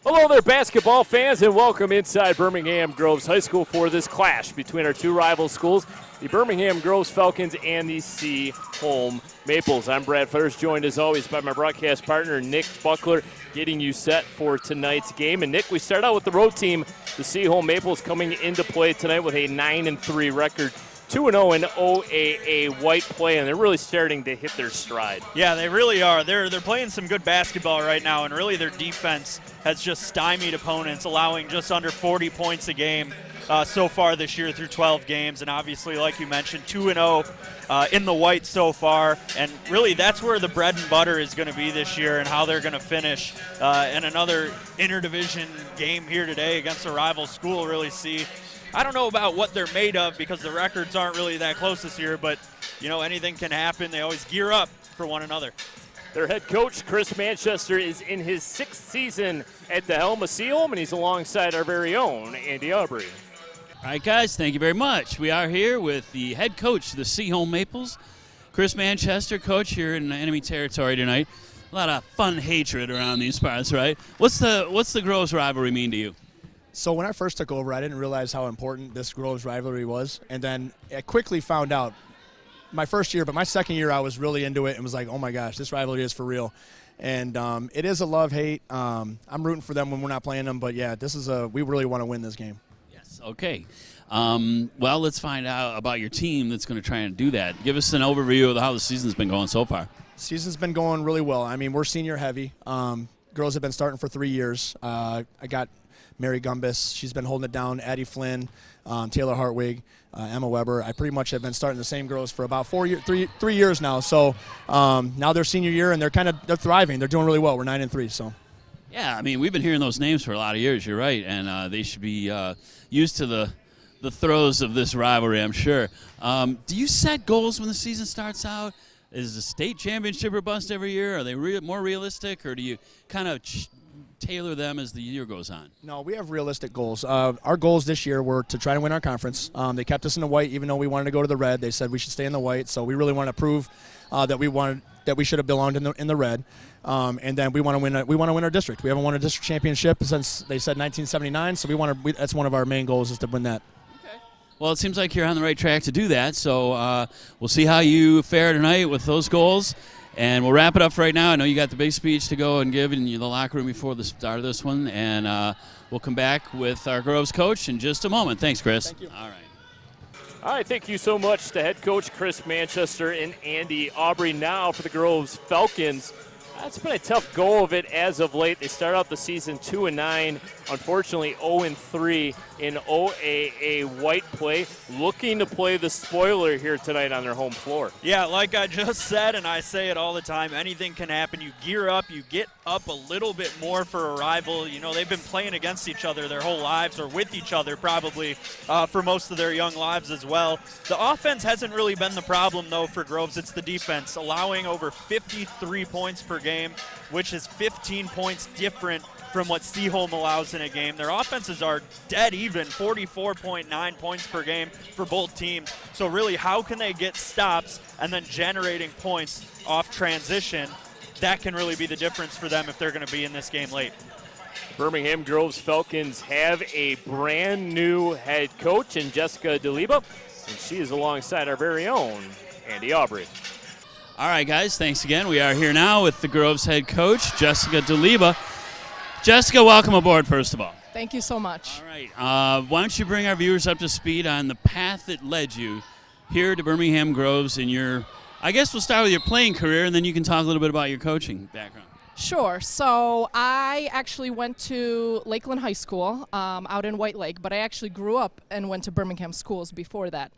Hello there, basketball fans, and welcome inside Birmingham Groves High School for this clash between our two rival schools, the Birmingham Groves Falcons and the Seaholm Maples. I'm Brad Futters, joined as always by my broadcast partner, Nick Buckler, getting you set for tonight's game. And Nick, we start out with the road team, the Seaholm Maples, coming into play tonight with a 9-3 record. 2-0 in OAA white play, and they're really starting to hit their stride. Yeah, they really are. They're playing some good basketball right now, and really their defense has just stymied opponents, allowing just under 40 points a game so far this year through 12 games. And obviously, like you mentioned, 2-0 in the white so far. And really that's where the bread and butter is going to be this year and how they're going to finish in another interdivision game here today against a rival school. Really see. I don't know about what they're made of because the records aren't really that close this year, but, you know, anything can happen. They always gear up for one another. Their head coach, Chris Manchester, is in his 6th season at the helm of Seaholm, and he's alongside our very own Andy Aubrey. All right, guys, thank you very much. We are here with the head coach of the Seaholm Maples, Chris Manchester, coach here in enemy territory tonight. A lot of fun hatred around these parts, right? What's the Groves rivalry mean to you? So when I first took over, I didn't realize how important this Groves rivalry was, and then I quickly found out my first year, but my second year I was really into it and was like, oh my gosh, this rivalry is for real. And it is a love-hate. I'm rooting for them when we're not playing them, but yeah, we really want to win this game. Yes, okay. Well, let's find out about your team that's going to try and do that. Give us an overview of how the season's been going so far. Season's been going really well. I mean, we're senior heavy. Girls have been starting for 3 years. I got Mary Gumbus, she's been holding it down, Addie Flynn, Taylor Hartwig, Emma Weber. I pretty much have been starting the same girls for about 3 years now. So now they're senior year and they're thriving. They're doing really well. We're 9-3. So. Yeah, I mean, we've been hearing those names for a lot of years. You're right, and they should be used to the throes of this rivalry, I'm sure. Do you set goals when the season starts out? Is the state championship or bust every year? Are they more realistic, or do you kind of tailor them as the year goes on? No, we have realistic goals. Our goals this year were to try to win our conference. They kept us in the white even though we wanted to go to the red. They said we should stay in the white, so we really want to prove that we should have belonged in the red. And then we want to win our district. We haven't won a district championship since they said 1979, so that's one of our main goals is to win that. Okay. Well, it seems like you're on the right track to do that, so we'll see how you fare tonight with those goals. And we'll wrap it up for right now. I know you got the big speech to go and give in the locker room before the start of this one. And we'll come back with our Groves coach in just a moment. Thanks, Chris. Thank you. All right. All right, thank you so much to head coach Chris Manchester and Andy Aubrey. Now for the Groves Falcons. It's been a tough go of it as of late. They start out the season 2-9, unfortunately 0-3 in OAA white play, looking to play the spoiler here tonight on their home floor. Yeah, like I just said, and I say it all the time, anything can happen. You gear up, you get up a little bit more for a rival. You know, they've been playing against each other their whole lives, or with each other probably for most of their young lives as well. The offense hasn't really been the problem, though, for Groves. It's the defense, allowing over 53 points per game, which is 15 points different from what Seaholm allows in a game. Their offenses are dead even, 44.9 points per game for both teams. So really, how can they get stops and then generating points off transition? That can really be the difference for them if they're going to be in this game late. Birmingham Groves Falcons have a brand new head coach in Jessica DeLiba, and she is alongside our very own Andy Aubrey. All right, guys, thanks again. We are here now with the Groves head coach, Jessica DeLiba. Jessica, welcome aboard, first of all. Thank you so much. All right. Why don't you bring our viewers up to speed on the path that led you here to Birmingham Groves in your, I guess we'll start with your playing career, and then you can talk a little bit about your coaching background. Sure. So I actually went to Lakeland High School out in White Lake, but I actually grew up and went to Birmingham schools before that.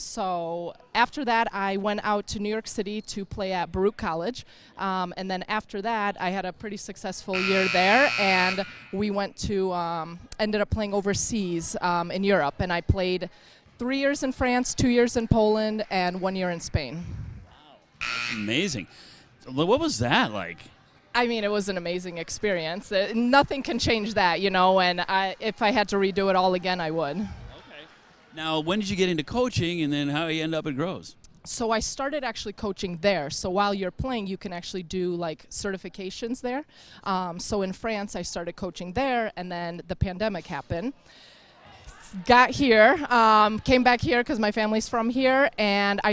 So after that, I went out to New York City to play at Baruch College. And then after that, I had a pretty successful year there, and we went to, ended up playing overseas in Europe. And I played 3 years in France, 2 years in Poland, and 1 year in Spain. Wow. That's amazing. What was that like? I mean, it was an amazing experience. Nothing can change that, you know, and if I had to redo it all again, I would. Okay. Now, when did you get into coaching, and then how you end up at Groves? So I started actually coaching there. So while you're playing, you can actually do like certifications there. So in France, I started coaching there, and then the pandemic happened. Got here, came back here because my family's from here, and I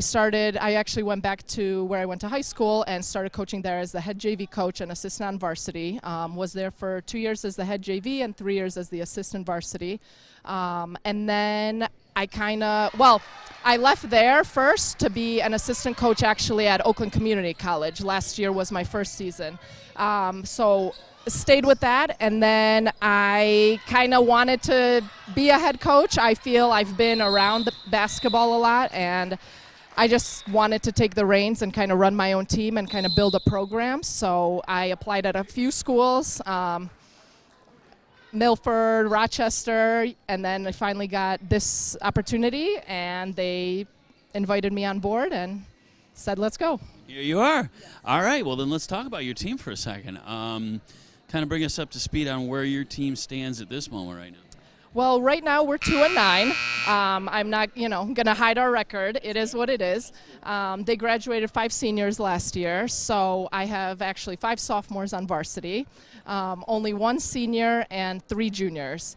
actually went back to where I went to high school and started coaching there as the head JV coach and assistant on varsity. Was there for 2 years as the head JV and 3 years as the assistant varsity. And then I left there first to be an assistant coach actually at Oakland Community College. Last year was my first season. So stayed with that, and then I kind of wanted to be a head coach. I feel I've been around the basketball a lot, and I just wanted to take the reins and kind of run my own team and kind of build a program. So I applied at a few schools, Milford, Rochester, and then I finally got this opportunity, and they invited me on board and said, let's go. Here you are. All right, well then let's talk about your team for a second. Kind of bring us up to speed on where your team stands at this moment right now. Well, right now we're 2-9. I'm not, going to hide our record. It is what it is. They graduated 5 seniors last year, so I have actually 5 sophomores on varsity, only 1 senior and 3 juniors.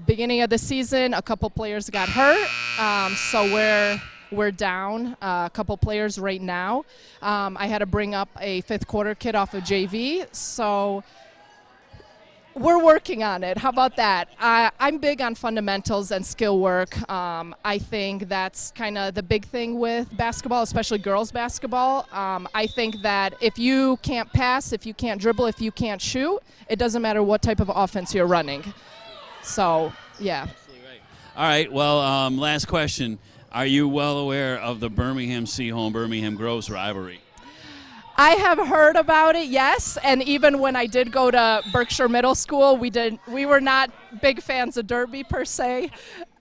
Beginning of the season, a couple players got hurt, so we're down a couple players right now. I had to bring up a 5th quarter kid off of JV, so we're working on it. How about that? I'm big on fundamentals and skill work. I think that's kind of the big thing with basketball, especially girls basketball. I think that if you can't pass, if you can't dribble, if you can't shoot, it doesn't matter what type of offense you're running. So, yeah. Absolutely right. All right, well, last question. Are you well aware of the Birmingham Groves rivalry? I have heard about it, yes, and even when I did go to Berkshire Middle School, we were not big fans of Derby per se,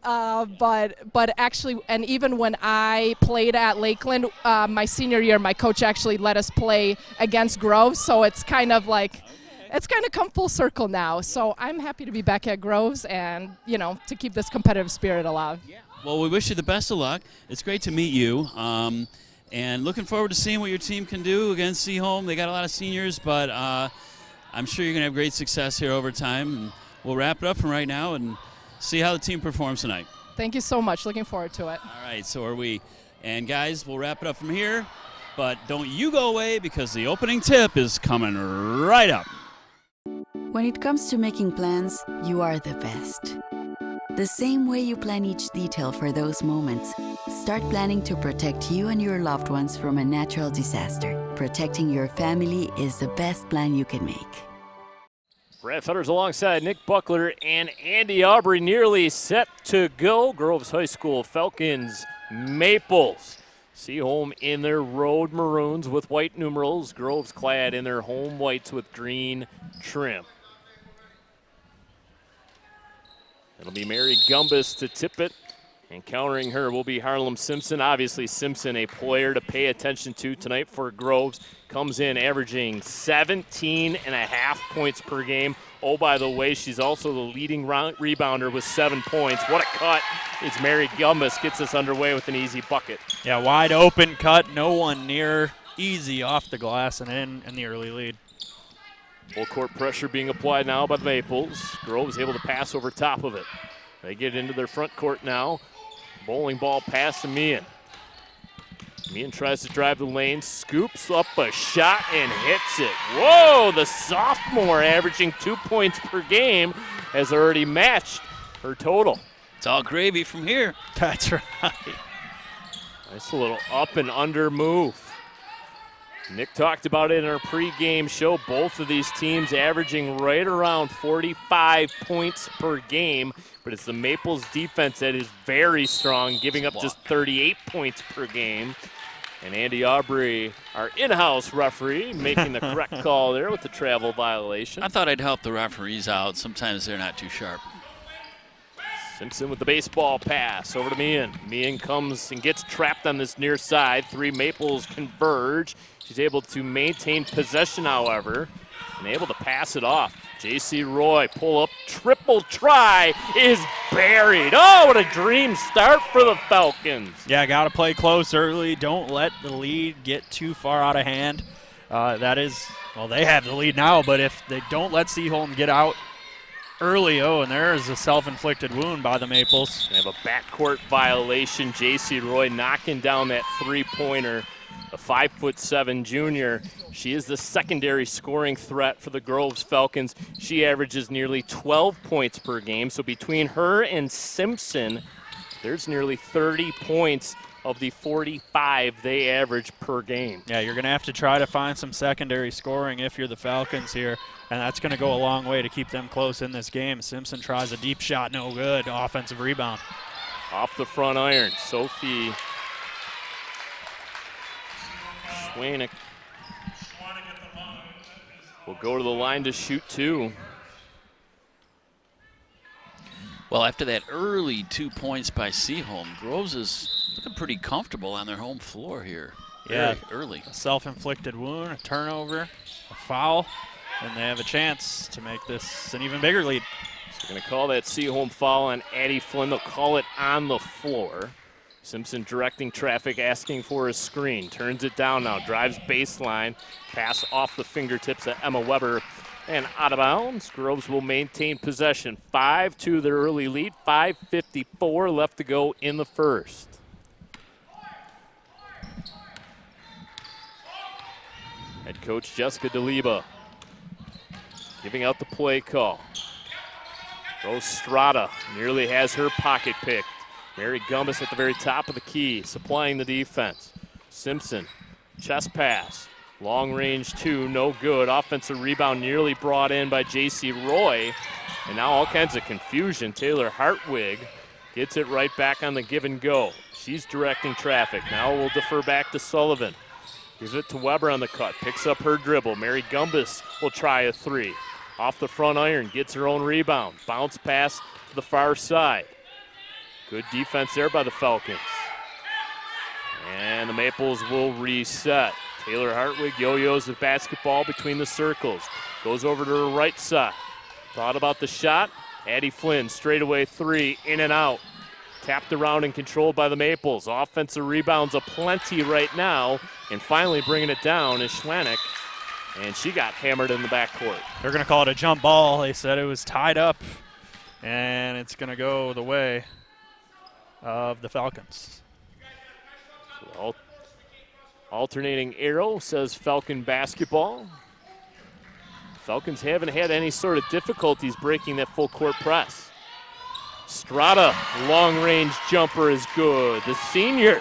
but actually, and even when I played at Lakeland, my senior year, my coach actually let us play against Groves, so it's kind of come full circle now. So I'm happy to be back at Groves and, to keep this competitive spirit alive. Yeah. Well, we wish you the best of luck. It's great to meet you. And looking forward to seeing what your team can do against Seaholm. They got a lot of seniors, but I'm sure you're going to have great success here over time. And we'll wrap it up from right now and see how the team performs tonight. Thank you so much. Looking forward to it. All right, so are we. And, guys, we'll wrap it up from here. But don't you go away because the opening tip is coming right up. When it comes to making plans, you are the best. The same way you plan each detail for those moments, start planning to protect you and your loved ones from a natural disaster. Protecting your family is the best plan you can make. Brad Fetters alongside Nick Buckler and Andy Aubrey nearly set to go. Groves High School Falcons Maples. Seaholm in their road maroons with white numerals. Groves clad in their home whites with green trim. It'll be Mary Gumbus to tip it, and countering her will be Harlem Simpson. Obviously, Simpson, a player to pay attention to tonight for Groves, comes in averaging 17 and a half points per game. Oh, by the way, she's also the leading rebounder with 7 points. What a cut. It's Mary Gumbus gets us underway with an easy bucket. Yeah, wide open cut, no one near, easy off the glass and in the early lead. Full court pressure being applied now by the Maples. Groves able to pass over top of it. They get into their front court now. Bowling ball pass to Meehan. Meehan tries to drive the lane, scoops up a shot and hits it. Whoa, the sophomore averaging 2 points per game has already matched her total. It's all gravy from here. That's right. Nice little up and under move. Nick talked about it in our pregame show. Both of these teams averaging right around 45 points per game, but it's the Maples defense that is very strong, giving up just 38 points per game. And Andy Aubrey, our in-house referee, making the correct call there with the travel violation. I thought I'd help the referees out. Sometimes they're not too sharp. Simpson with the baseball pass over to Meehan. Meehan comes and gets trapped on this near side. 3 Maples converge. She's able to maintain possession, however. and able to pass it off. J.C. Roy, pull up, triple try is buried. Oh, what a dream start for the Falcons. Yeah, got to play close early. Don't let the lead get too far out of hand. That is, well, they have the lead now, but if they don't let Seaholm get out early, and there's a self-inflicted wound by the Maples. They have a backcourt violation. J.C. Roy knocking down that three-pointer. A 5'7" junior. She is the secondary scoring threat for the Groves Falcons. She averages nearly 12 points per game. So between her and Simpson, there's nearly 30 points of the 45 they average per game. Yeah, you're going to have to try to find some secondary scoring if you're the Falcons here, and that's going to go a long way to keep them close in this game. Simpson tries a deep shot, no good. Offensive rebound. Off the front iron, Sophie Schwanek will go to the line to shoot two. Well, after that early 2 points by Seaholm, Groves is looking pretty comfortable on their home floor here. Yeah, Very early. A self-inflicted wound, a turnover, a foul, and they have a chance to make this an even bigger lead. So they're going to call that Seaholm foul on Addie Flynn. They'll call it on the floor. Simpson directing traffic, asking for a screen. Turns it down now, drives baseline, pass off the fingertips of Emma Weber, and out of bounds. Groves will maintain possession. 5-2 their early lead, 5:54 left to go in the first. Head coach Jessica DeLiba giving out the play call. Rose Strada nearly has her pocket picked. Mary Gumbus at the very top of the key, supplying the defense. Simpson, chest pass, long range two, no good. Offensive rebound nearly brought in by J.C. Roy. And now all kinds of confusion. Taylor Hartwig gets it right back on the give and go. She's directing traffic. Now we'll defer back to Sullivan. Gives it to Weber on the cut, picks up her dribble. Mary Gumbus will try a three. Off the front iron, gets her own rebound. Bounce pass to the far side. Good defense there by the Falcons. And the Maples will reset. Taylor Hartwig yo-yos the basketball between the circles. Goes over to her right side. Thought about the shot. Addie Flynn, straightaway three, in and out. Tapped around and controlled by the Maples. Offensive rebounds aplenty right now. And finally bringing it down is Schwanek. And she got hammered in the backcourt. They're going to call it a jump ball. They said it was tied up. And it's going to go the way of the Falcons. So alternating arrow says Falcon basketball. Falcons haven't had any sort of difficulties breaking that full court press. Strada, long range jumper is good. The senior.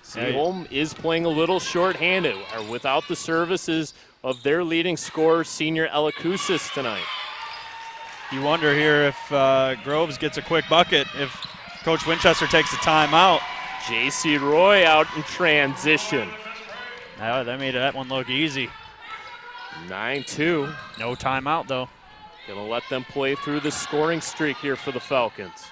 Seaholm is playing a little short-handed, or without the services of their leading scorer, senior Ella Koussis, tonight. You wonder here if Groves gets a quick bucket, if Coach Winchester takes a timeout. J.C. Roy out in transition. That made that one look easy. 9-2. No timeout, though. Gonna let them play through the scoring streak here for the Falcons.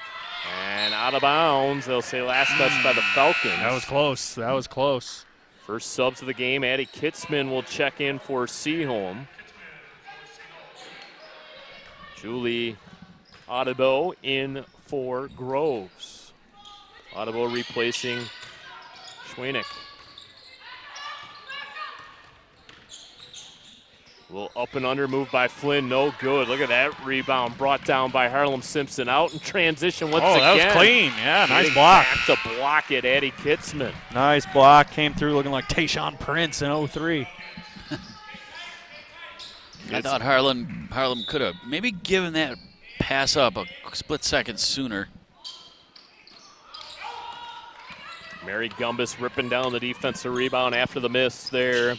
And out of bounds, they'll say last touch by the Falcons. That was close. That was close. First subs of the game, Addie Kitzman will check in for Seaholm. Julie Audebo in for Groves. Audebo replacing Schwanek. Little up and under move by Flynn, no good. Look at that rebound brought down by Harlem Simpson. Out in transition once again. Oh, that was clean. Yeah, nice block. Back to block it, Addie Kitzman. Nice block. Came through looking like Tayshaun Prince in 03. I thought Harlem could have maybe given that pass up a split second sooner. Mary Gumbus ripping down the defensive rebound after the miss there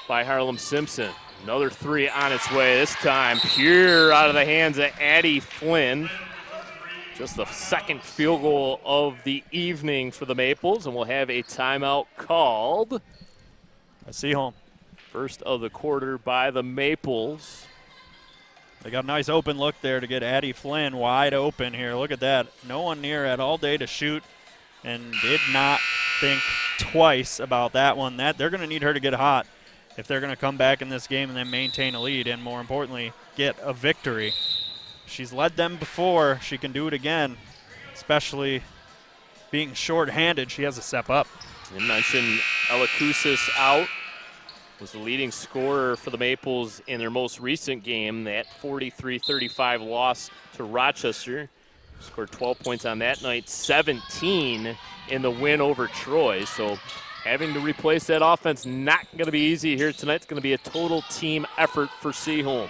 by Harlem Simpson. Another three on its way, this time pure out of the hands of Addie Flynn. Just the second field goal of the evening for the Maples, and we'll have a timeout called. Seaholm. First of the quarter by the Maples. They got a nice open look there to get Addie Flynn wide open here. Look at that. No one near had all day to shoot and did not think twice about that one. They're going to need her to get hot if they're going to come back in this game and then maintain a lead and, more importantly, get a victory. She's led them before. She can do it again, especially being short-handed. She has to step up. You mentioned Elakusis out. Was the leading scorer for the Maples in their most recent game, that 43-35 loss to Rochester. Scored 12 points on that night, 17 in the win over Troy. So having to replace that offense, not going to be easy here tonight. It's going to be a total team effort for Seaholm.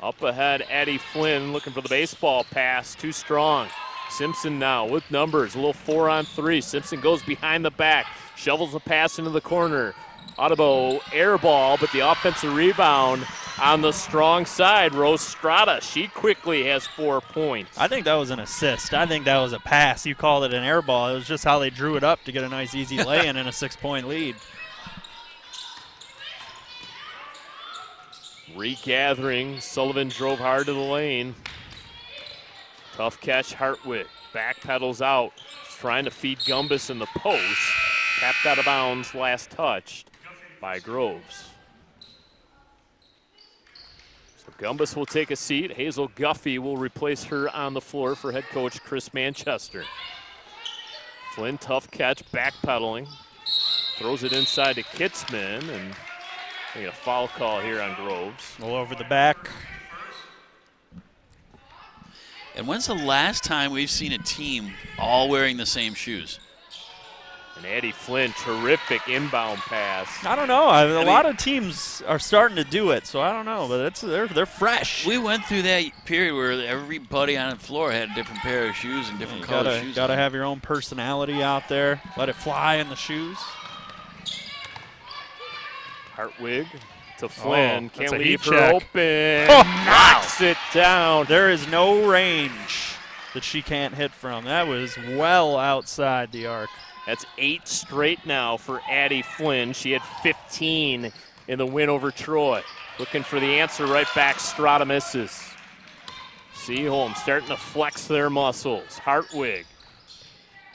Up ahead, Addie Flynn looking for the baseball pass, too strong. Simpson now with numbers, a little 4-on-3. Simpson goes behind the back, shovels the pass into the corner. Audubon air ball, but the offensive rebound on the strong side. Rose Strada, she quickly has 4 points. I think that was an assist. I think that was a pass. You called it an air ball. It was just how they drew it up to get a nice easy lay-in and a 6-point lead. Regathering, Sullivan drove hard to the lane. Tough catch, Hartwig. Back pedals out. He's trying to feed Gumbus in the post. Tapped out of bounds, last touched by Groves. So Gumbus will take a seat. Hazel Guffey will replace her on the floor for head coach Chris Manchester. Flynn, tough catch, backpedaling. Throws it inside to Kitzman, and we get a foul call here on Groves. All over the back. And when's the last time we've seen a team all wearing the same shoes? And Addie Flynn, terrific inbound pass. I don't know. A lot of teams are starting to do it, so I don't know. But they're fresh. We went through that period where everybody on the floor had a different pair of shoes and different colored shoes. Got to have your own personality out there. Let it fly in the shoes. Hartwig to Flynn. That's Can't a leave heat her check. open. Oh, Knocks it down. There is no range that she can't hit from. That was well outside the arc. That's 8 straight now for Addie Flynn. She had 15 in the win over Troy. Looking for the answer right back. Strada misses. Seaholm starting to flex their muscles. Hartwig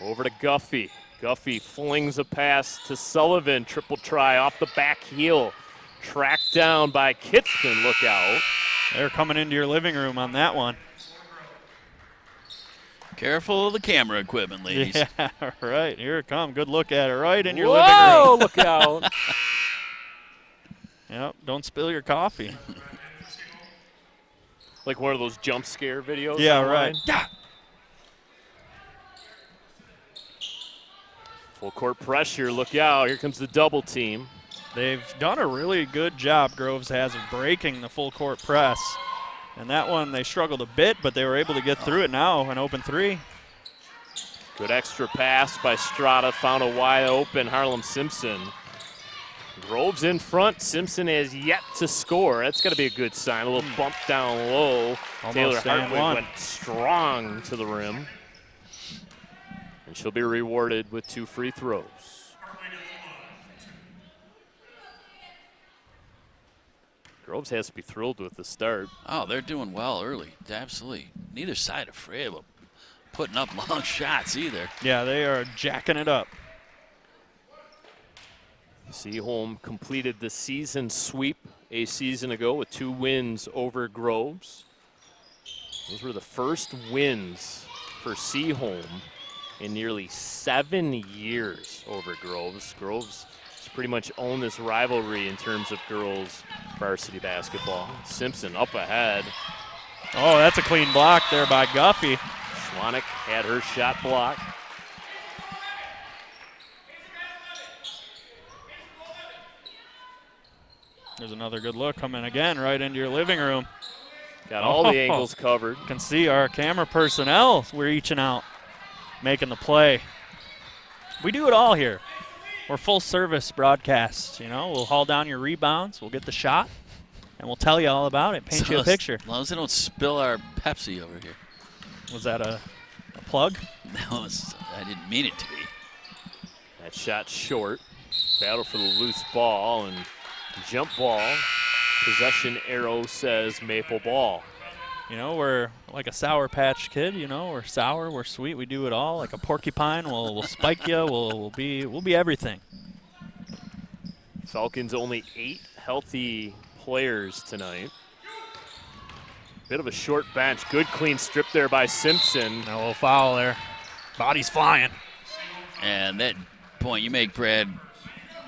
over to Guffey. Guffey flings a pass to Sullivan. Triple try off the back heel. Tracked down by Kitzman. Look out. They're coming into your living room on that one. Careful of the camera equipment, ladies. Yeah, right. Here it comes. Good look at it right in your living Whoa, room. look out. Yep, don't spill your coffee. Like one of those jump scare videos. Yeah, online. right. Yeah. Full court pressure. Look out. Here comes the double team. They've done a really good job, Groves has, of breaking the full court press. And that one, they struggled a bit, but they were able to get through it now, an open 3. Good extra pass by Strada. Found a wide open Harlem Simpson. Groves in front. Simpson has yet to score. That's got to be a good sign. A little bump down low. Almost Taylor and Hartwig one. went strong to the rim. And she'll be rewarded with 2 free throws. Groves has to be thrilled with the start. Oh, they're doing well early. Absolutely. Neither side afraid of putting up long shots either. Yeah, they are jacking it up. Seaholm completed the season sweep a season ago with 2 wins over Groves. Those were the first wins for Seaholm in nearly 7 years over Groves. Groves has pretty much owned this rivalry in terms of girls varsity basketball. Simpson up ahead. Oh, that's a clean block there by Guffey. Schwanek had her shot blocked. There's another good look coming again right into your living room. Got all the angles covered. You can see our camera personnel, we're reaching out, making the play. We do it all here. We're full service broadcasts, you know. We'll haul down your rebounds, we'll get the shot, and we'll tell you all about it, paint you a picture. As long as they don't spill our Pepsi over here. Was that a plug? No, I didn't mean it to be. That shot short. Battle for the loose ball and jump ball. Possession arrow says Maple ball. You know, we're like a Sour Patch Kid, you know. We're sour, we're sweet, we do it all. Like a porcupine, we'll spike you, we'll be everything. Falcons only 8 healthy players tonight. Bit of a short bench. Good clean strip there by Simpson. A little foul there. Body's flying. And that point you make, Brad,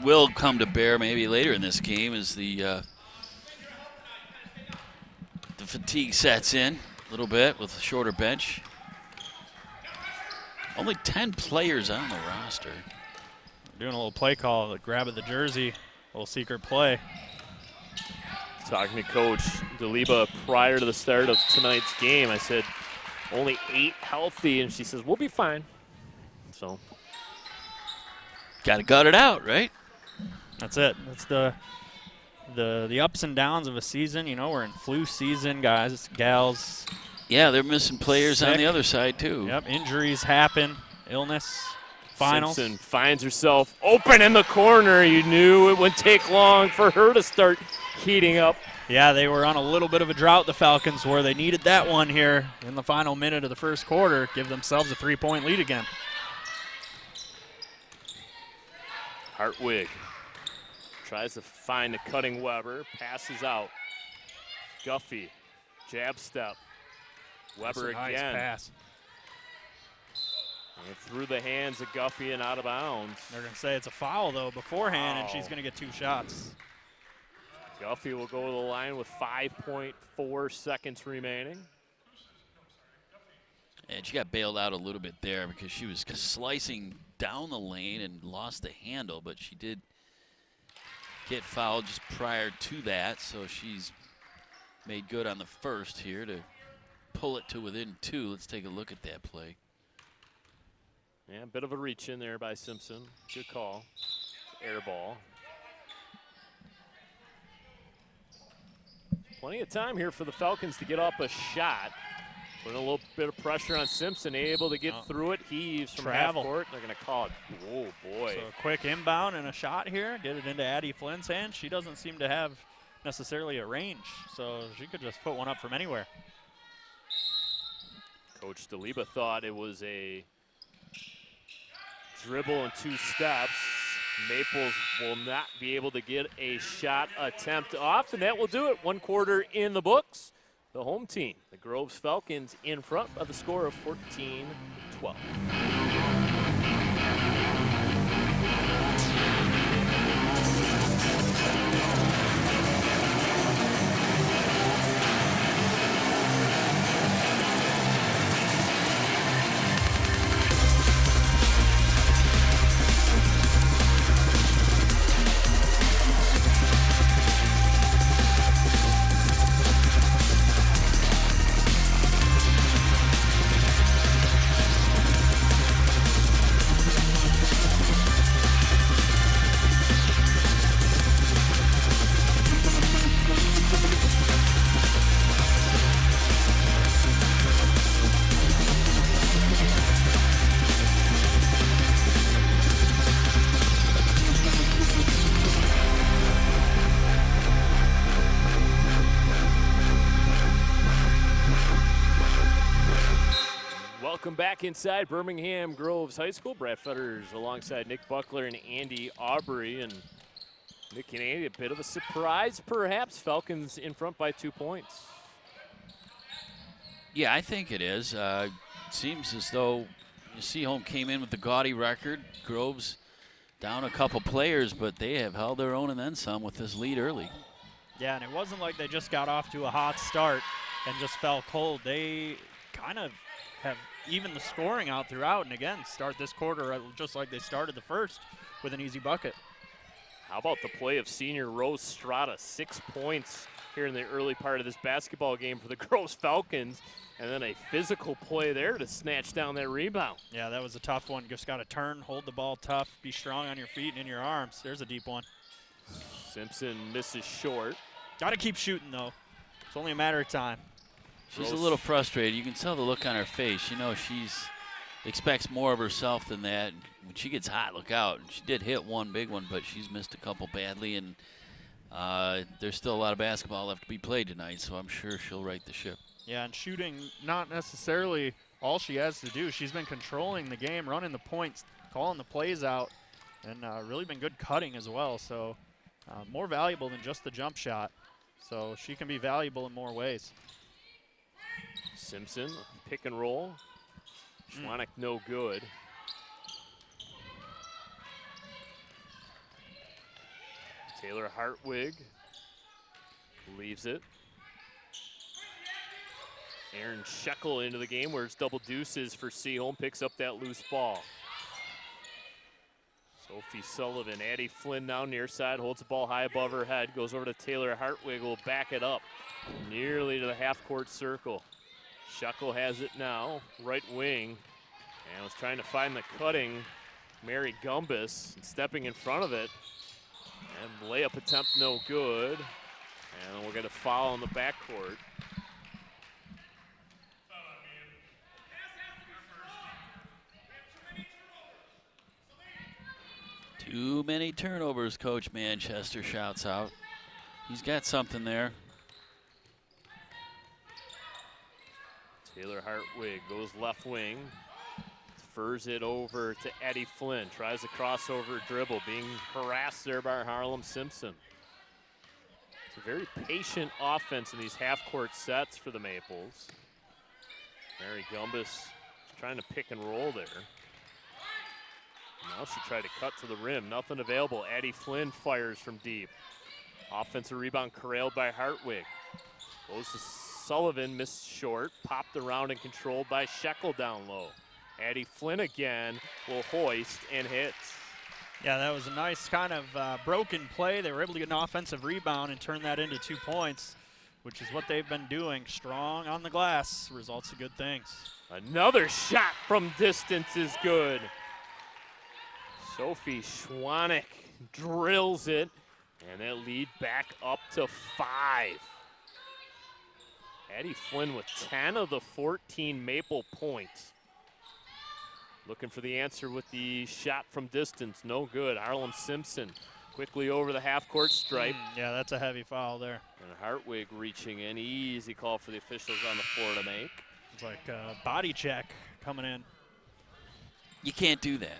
will come to bear maybe later in this game as the fatigue sets in a little bit with a shorter bench. Only 10 players on the roster. Doing a little play call, the grab of the jersey, a little secret play. Talking to Coach DeLiba prior to the start of tonight's game, I said only 8 healthy, and she says we'll be fine. So got to gut it out, right? That's it. That's the ups and downs of a season. You know, we're in flu season, guys, gals. Yeah, they're missing players Sick. on the other side too. Yep, injuries happen, illness, finals. Simpson finds herself open in the corner. You knew it wouldn't take long for her to start heating up. Yeah, they were on a little bit of a drought, the Falcons, where they needed that one here in the final minute of the first quarter, give themselves a 3-point lead again. Hartwig tries to find the cutting Weber, passes out. Guffey, jab step. Weber That's a nice again. pass. And through the hands of Guffey and out of bounds. They're going to say it's a foul, though, beforehand, and she's going to get 2 shots. Guffey will go to the line with 5.4 seconds remaining. And she got bailed out a little bit there because she was slicing down the lane and lost the handle, but she did get fouled just prior to that, so she's made good on the first here to pull it to within 2. Let's take a look at that play. Yeah, a bit of a reach in there by Simpson. Good call. Air ball. Plenty of time here for the Falcons to get up a shot. Putting a little bit of pressure on Simpson, able to get through it. Heaves from half court. They're going to call it. Oh, boy. So a quick inbound and a shot here. Get it into Addie Flynn's hand. She doesn't seem to have necessarily a range, so she could just put one up from anywhere. Coach DeLiba thought it was a dribble in 2 steps. Maples will not be able to get a shot attempt off, and that will do it. 1 quarter in the books. The home team, the Groves Falcons, in front by the score of 14-12. Welcome back inside Birmingham Groves High School. Brad Fetters alongside Nick Buckler and Andy Aubrey. And Nick and Andy, a bit of a surprise perhaps. Falcons in front by 2 points. Yeah, I think it is. Seems as though Seaholm came in with the gaudy record. Groves down a couple players, but they have held their own and then some with this lead early. Yeah, and it wasn't like they just got off to a hot start and just fell cold. They kind of have even the scoring out throughout, and again, start this quarter just like they started the first with an easy bucket. How about the play of senior Rose Strata? 6 points here in the early part of this basketball game for the Groves Falcons, and then a physical play there to snatch down that rebound. Yeah, that was a tough one. Just got to turn, hold the ball tough, be strong on your feet and in your arms. There's a deep one. Simpson misses short. Got to keep shooting, though. It's only a matter of time. She's a little frustrated. You can tell the look on her face. You know, she's expects more of herself than that. When she gets hot, look out. She did hit one big one, but she's missed a couple badly, and there's still a lot of basketball left to be played tonight, so I'm sure she'll right the ship. Yeah, and shooting not necessarily all she has to do. She's been controlling the game, running the points, calling the plays out, and really been good cutting as well. So more valuable than just the jump shot. So she can be valuable in more ways. Simpson, pick and roll. Schwanek no good. Taylor Hartwig leaves it. Aaron Shekel into the game where it's double deuces for Seaholm, picks up that loose ball. Sophie Sullivan, Addie Flynn now near side, holds the ball high above her head, goes over to Taylor Hartwig, will back it up nearly to the half-court circle. Shekel has it now, right wing, and was trying to find the cutting Mary Gumbus, stepping in front of it, and layup attempt no good, and we'll get a foul in the backcourt. Too many turnovers, Coach Manchester shouts out. He's got something there. Taylor Hartwig goes left wing, furs it over to Eddie Flynn, tries a crossover dribble, being harassed there by Harlem Simpson. It's a very patient offense in these half-court sets for the Maples. Mary Gumbus trying to pick and roll there. Now she tried to cut to the rim, nothing available. Addie Flynn fires from deep. Offensive rebound corralled by Hartwig. Goes to Sullivan, missed short, popped around and controlled by Shekel down low. Addie Flynn again will hoist and hits. Yeah, that was a nice kind of broken play. They were able to get an offensive rebound and turn that into 2 points, which is what they've been doing. Strong on the glass, results in good things. Another shot from distance is good. Sophie Schwanek drills it, and that lead back up to 5. Addie Flynn with 10 of the 14 Maple points. Looking for the answer with the shot from distance, no good. Harlem Simpson quickly over the half-court stripe. Yeah, that's a heavy foul there. And Hartwig reaching in, easy call for the officials on the floor to make. It's like a body check coming in. You can't do that.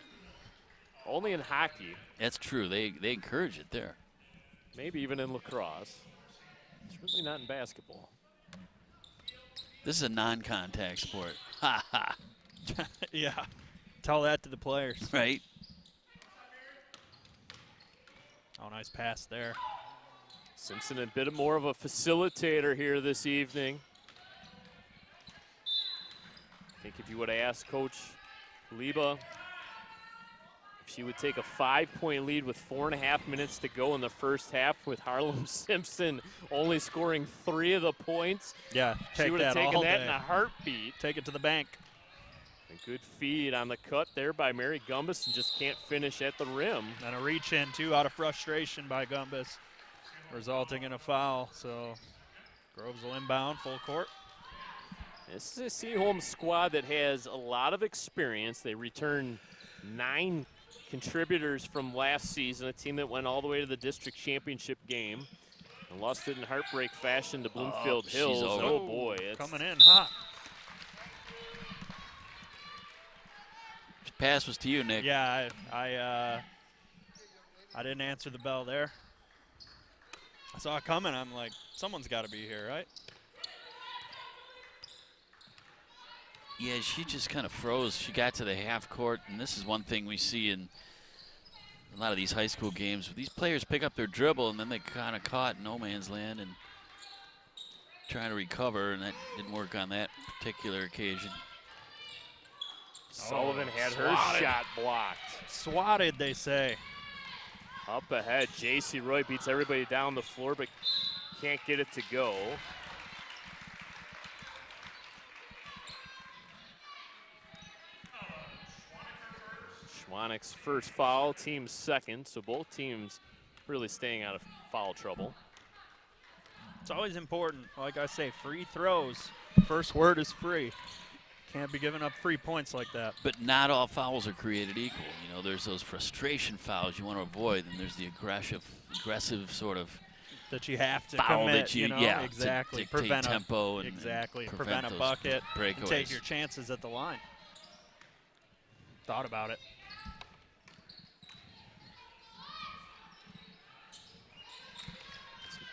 Only in hockey. That's true. They encourage it there. Maybe even in lacrosse. Certainly not in basketball. This is a non-contact sport. Ha ha. Yeah, tell that to the players. Right. Oh, nice pass there. Simpson a bit more of a facilitator here this evening. I think if you would have asked Coach Liba if she would take a 5-point lead with 4.5 minutes to go in the first half with Harlem Simpson only scoring 3 of the points, yeah, she would have taken that in a heartbeat. Take it to the bank. A good feed on the cut there by Mary Gumbus and just can't finish at the rim. And a reach in, too, out of frustration by Gumbus, resulting in a foul. So Groves will inbound, full court. This is a Seaholm squad that has a lot of experience. They return 9 contributors from last season, a team that went all the way to the district championship game and lost it in heartbreak fashion to Bloomfield Hills. Oh boy, it's coming in hot. Pass was to you, Nick. Yeah, I didn't answer the bell there. I saw it coming. I'm like, someone's got to be here, right? Yeah, she just kind of froze. She got to the half court, and this is one thing we see in a lot of these high school games. These players pick up their dribble, and then they kind of caught in no man's land and trying to recover, and that didn't work on that particular occasion. Sullivan had her shot blocked. Swatted, they say. Up ahead, J.C. Roy beats everybody down the floor, but can't get it to go. Schwanek's first foul, team's second, so both teams really staying out of foul trouble. It's always important, like I say, free throws. First word is free. Can't be giving up free points like that. But not all fouls are created equal. You know, there's those frustration fouls you want to avoid, and there's the aggressive sort of that you have to foul commit, that you know, exactly. to prevent tempo and exactly prevent a bucket and take your chances at the line. Thought about it.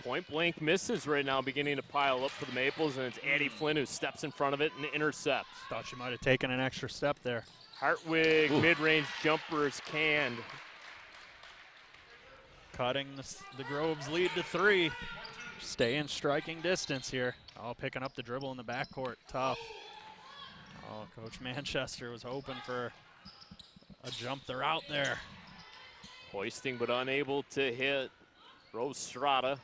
Point blank misses right now, beginning to pile up for the Maples, and it's Addie Flynn who steps in front of it and intercepts. Thought she might have taken an extra step there. Hartwig, mid-range jumpers canned. Cutting the Groves lead to 3. Stay in striking distance here. Oh, picking up the dribble in the backcourt. Tough. Oh, Coach Manchester was hoping for a jump. They're out there. Hoisting but unable to hit. Rose Strata.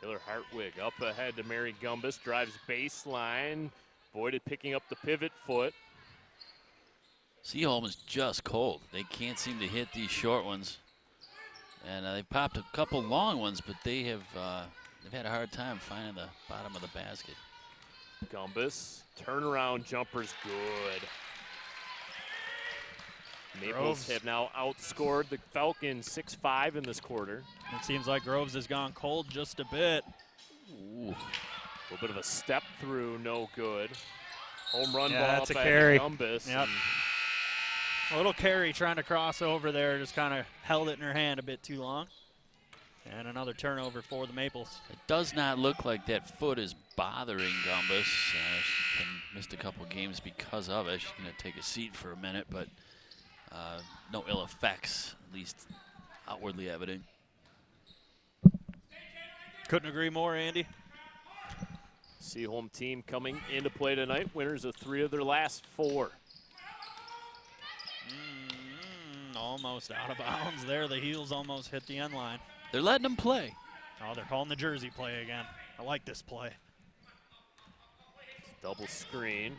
Taylor Hartwig up ahead to Mary Gumbus. Drives baseline. Voided picking up the pivot foot. Seaholm is just cold. They can't seem to hit these short ones. And they popped a couple long ones, but they've had a hard time finding the bottom of the basket. Gumbus, turnaround jumper's good. Maples Groves have now outscored the Falcons 6-5 in this quarter. It seems like Groves has gone cold just a bit. Ooh. A little bit of a step through, no good. Home run Yeah, ball that's up a by carry. Gumbus. Yep. A little carry trying to cross over there, just kind of held it in her hand a bit too long. And another turnover for the Maples. It does not look like that foot is bothering Gumbus. She's missed a couple games because of it. She's going to take a seat for a minute, but no ill effects, at least outwardly evident. Couldn't agree more, Andy. Seaholm team coming into play tonight, winners of 3 of their last 4. Almost out of bounds there. The heels almost hit the end line. They're letting them play. Oh, they're calling the jersey play again. I like this play. Double screen.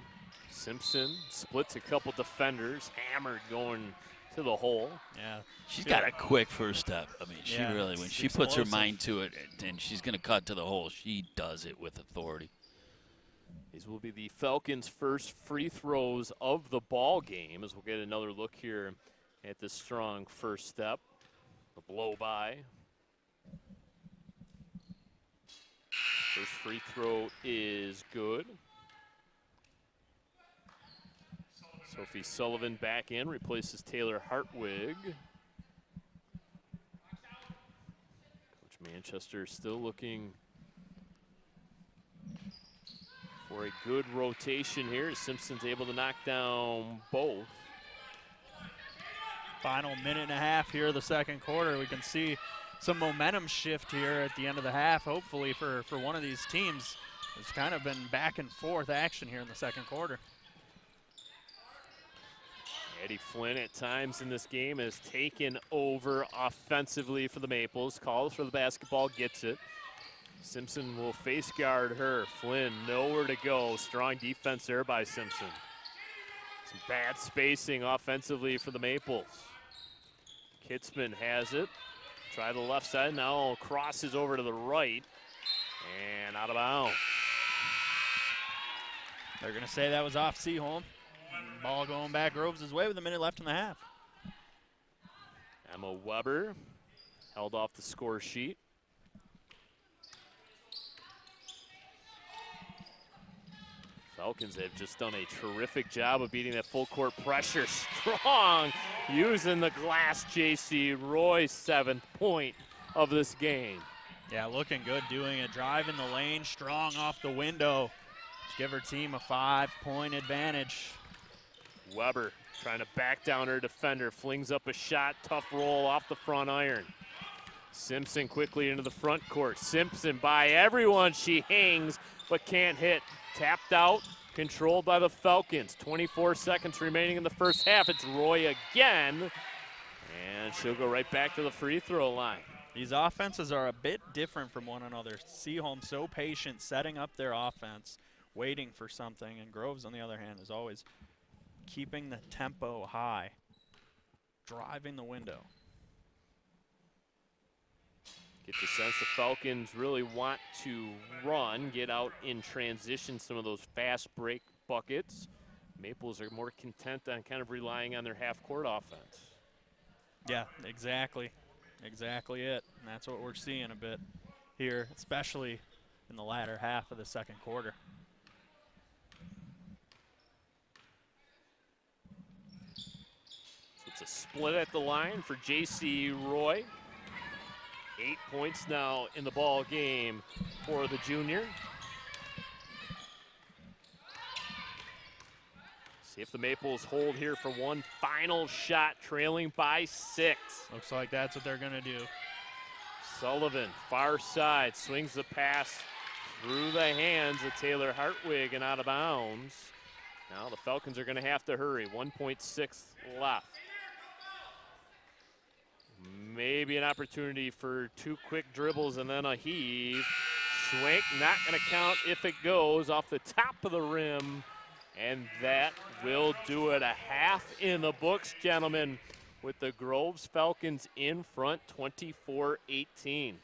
Simpson splits a couple defenders, hammered going to the hole. Yeah. She's got a quick first step. I mean, she Yeah, really, when it's she puts her explosive. mind to it and she's going to cut to the hole, she does it with authority. These will be the Falcons' first free throws of the ball game as we'll get another look here at the strong first step. The blow by. First free throw is good. Sophie Sullivan back in, replaces Taylor Hartwig. Coach Manchester still looking for a good rotation here. Simpson's able to knock down both. Final minute and a half here of the second quarter. We can see some momentum shift here at the end of the half, hopefully for one of these teams. It's kind of been back and forth action here in the second quarter. Addie Flynn at times in this game has taken over offensively for the Maples. Calls for the basketball, gets it. Simpson will face guard her. Flynn nowhere to go. Strong defense there by Simpson. Some bad spacing offensively for the Maples. Kitzman has it. Try the left side, now crosses over to the right. And out of bounds. They're going to say that was off Seaholm. Ball going back Groves' way with a minute left in the half. Emma Weber held off the score sheet. Falcons have just done a terrific job of beating that full court pressure. Strong using the glass. J.C. Roy's 7th point of this game. Yeah, looking good doing it. Driving the lane, strong off the window. Give her team a 5-point advantage. Weber trying to back down her defender. Flings up a shot. Tough roll off the front iron. Simpson quickly into the front court. Simpson by everyone. She hangs but can't hit. Tapped out, controlled by the Falcons. 24 seconds remaining in the first half. It's Roy again. And she'll go right back to the free throw line. These offenses are a bit different from one another. Seaholm so patient, setting up their offense, waiting for something. And Groves, on the other hand, is always keeping the tempo high, driving the window. Get the sense the Falcons really want to run, get out in transition, some of those fast break buckets. Maples are more content on kind of relying on their half-court offense. Yeah, exactly. Exactly it. And that's what we're seeing a bit here, especially in the latter half of the second quarter. So it's a split at the line for J.C. Roy. 8 points now in the ball game for the junior. See if the Maples hold here for one final shot, trailing by 6. Looks like that's what they're going to do. Sullivan, far side, swings the pass through the hands of Taylor Hartwig and out of bounds. Now the Falcons are going to have to hurry. 1.6 left. Maybe an opportunity for 2 quick dribbles and then a heave. Schwenk not going to count if it goes off the top of the rim. And that will do it. A half in the books, gentlemen, with the Groves Falcons in front, 24-18.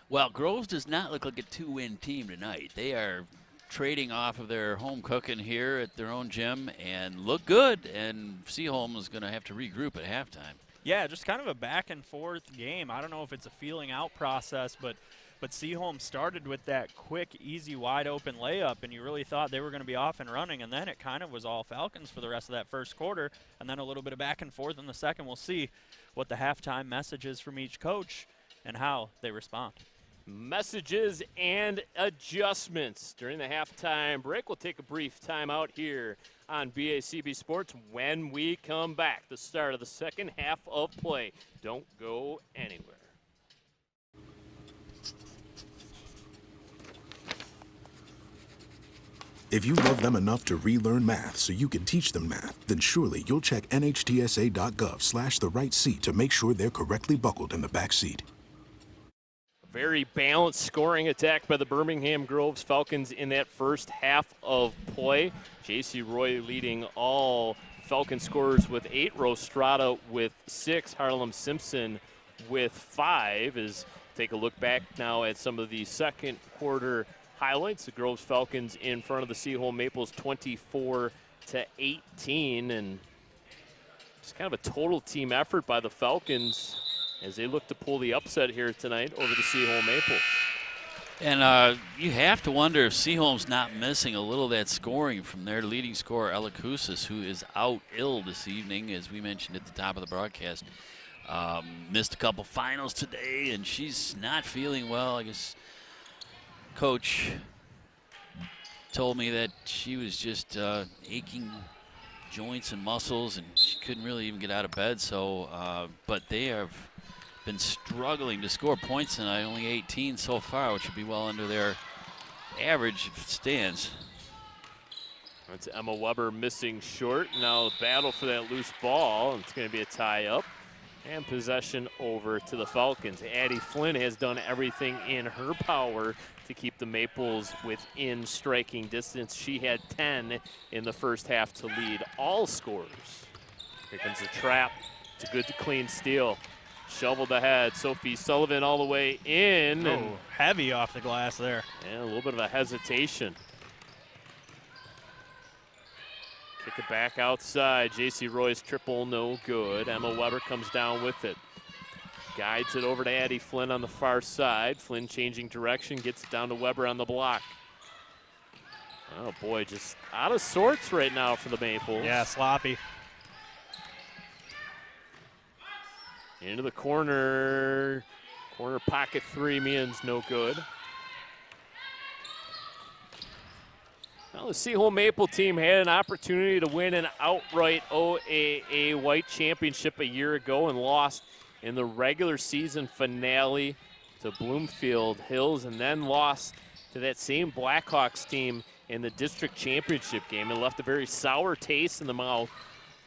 Well, Groves does not look like a 2-win team tonight. They are trading off of their home cooking here at their own gym and look good. And Seaholm is going to have to regroup at halftime. Yeah, just kind of a back and forth game. I don't know if it's a feeling out process, but Seaholm started with that quick, easy, wide open layup, and you really thought they were going to be off and running, and then it kind of was all Falcons for the rest of that first quarter, and then a little bit of back and forth in the second. We'll see what the halftime message is from each coach and how they respond. Messages and adjustments during the halftime break. We'll take a brief timeout here on BACB Sports. When we come back, the start of the second half of play. Don't go anywhere. If you love them enough to relearn math so you can teach them math, then surely you'll check nhtsa.gov/the-right-seat to make sure they're correctly buckled in the back seat. Very balanced scoring attack by the Birmingham Groves Falcons in that first half of play. J.C. Roy leading all Falcon scorers with 8, Rostrada with 6, Harlem Simpson with 5. As take a look back now at some of the second quarter highlights. The Groves Falcons in front of the Seaholm Maples 24-18, and just kind of a total team effort by the Falcons as they look to pull the upset here tonight over the Seaholm Maples. And you have to wonder if Seaholm's not missing a little of that scoring from their leading scorer, Ella Koussis, who is out ill this evening, as we mentioned at the top of the broadcast. Missed a couple finals today, and she's not feeling well. I guess Coach told me that she was just aching joints and muscles, and she couldn't really even get out of bed. So, but they have been struggling to score points tonight, only 18 so far, which would be well under their average if it stands. That's Emma Weber missing short. Now battle for that loose ball. It's going to be a tie-up. And possession over to the Falcons. Addie Flynn has done everything in her power to keep the Maples within striking distance. She had 10 in the first half to lead all scorers. Here comes the trap. It's a good to clean steal. Shoveled ahead. Sophie Sullivan all the way in. Oh, heavy off the glass there. And a little bit of a hesitation. Kick it back outside. J.C. Roy's triple, no good. Emma Weber comes down with it. Guides it over to Addie Flynn on the far side. Flynn changing direction, gets it down to Weber on the block. Oh boy, just out of sorts right now for the Maples. Yeah, sloppy. Into the corner. Corner pocket three, Meehan's no good. Well, the Seaholm Maple team had an opportunity to win an outright OAA White Championship a year ago and lost in the regular season finale to Bloomfield Hills, and then lost to that same Blackhawks team in the district championship game, and left a very sour taste in the mouth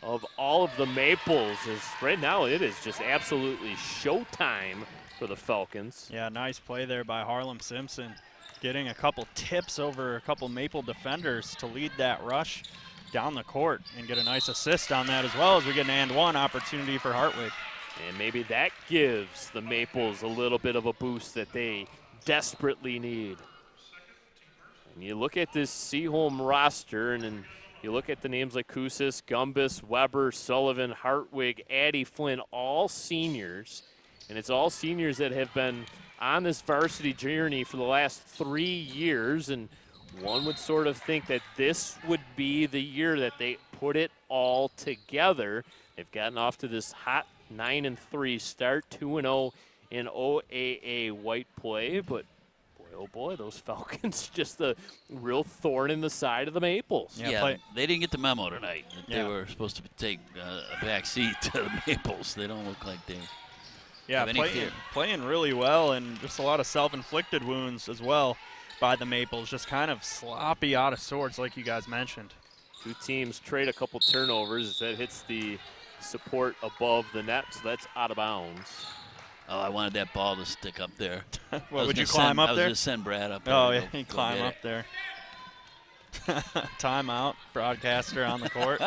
of all of the Maples. As right now it is just absolutely showtime for the Falcons. Yeah, nice play there by Harlem Simpson, getting a couple tips over a couple Maple defenders to lead that rush down the court and get a nice assist on that, as well as we get an and one opportunity for Hartwig. And maybe that gives the Maples a little bit of a boost that they desperately need. And you look at this Seaholm roster, and then you look at the names like Koussis, Gumbus, Weber, Sullivan, Hartwig, Addie Flynn, all seniors. And it's all seniors that have been on this varsity journey for the last 3 years. And one would sort of think that this would be the year that they put it all together. They've gotten off to this hot 9-3 start, 2-0 in OAA white play, but boy, oh boy, those Falcons just a real thorn in the side of the Maples. Yeah, they didn't get the memo tonight that Yeah. they were supposed to take a back seat to the Maples. They don't look like they have any fear. Playing really well, and just a lot of self-inflicted wounds as well by the Maples. Just kind of sloppy, out of sorts, like you guys mentioned. Two teams trade a couple turnovers. That hits the support above the net, so that's out of bounds. Oh, I wanted that ball to stick up there. What, would you climb up I was there? going to send Brad up there. Oh, to yeah, go he get climb it. up there. Timeout, broadcaster on the court.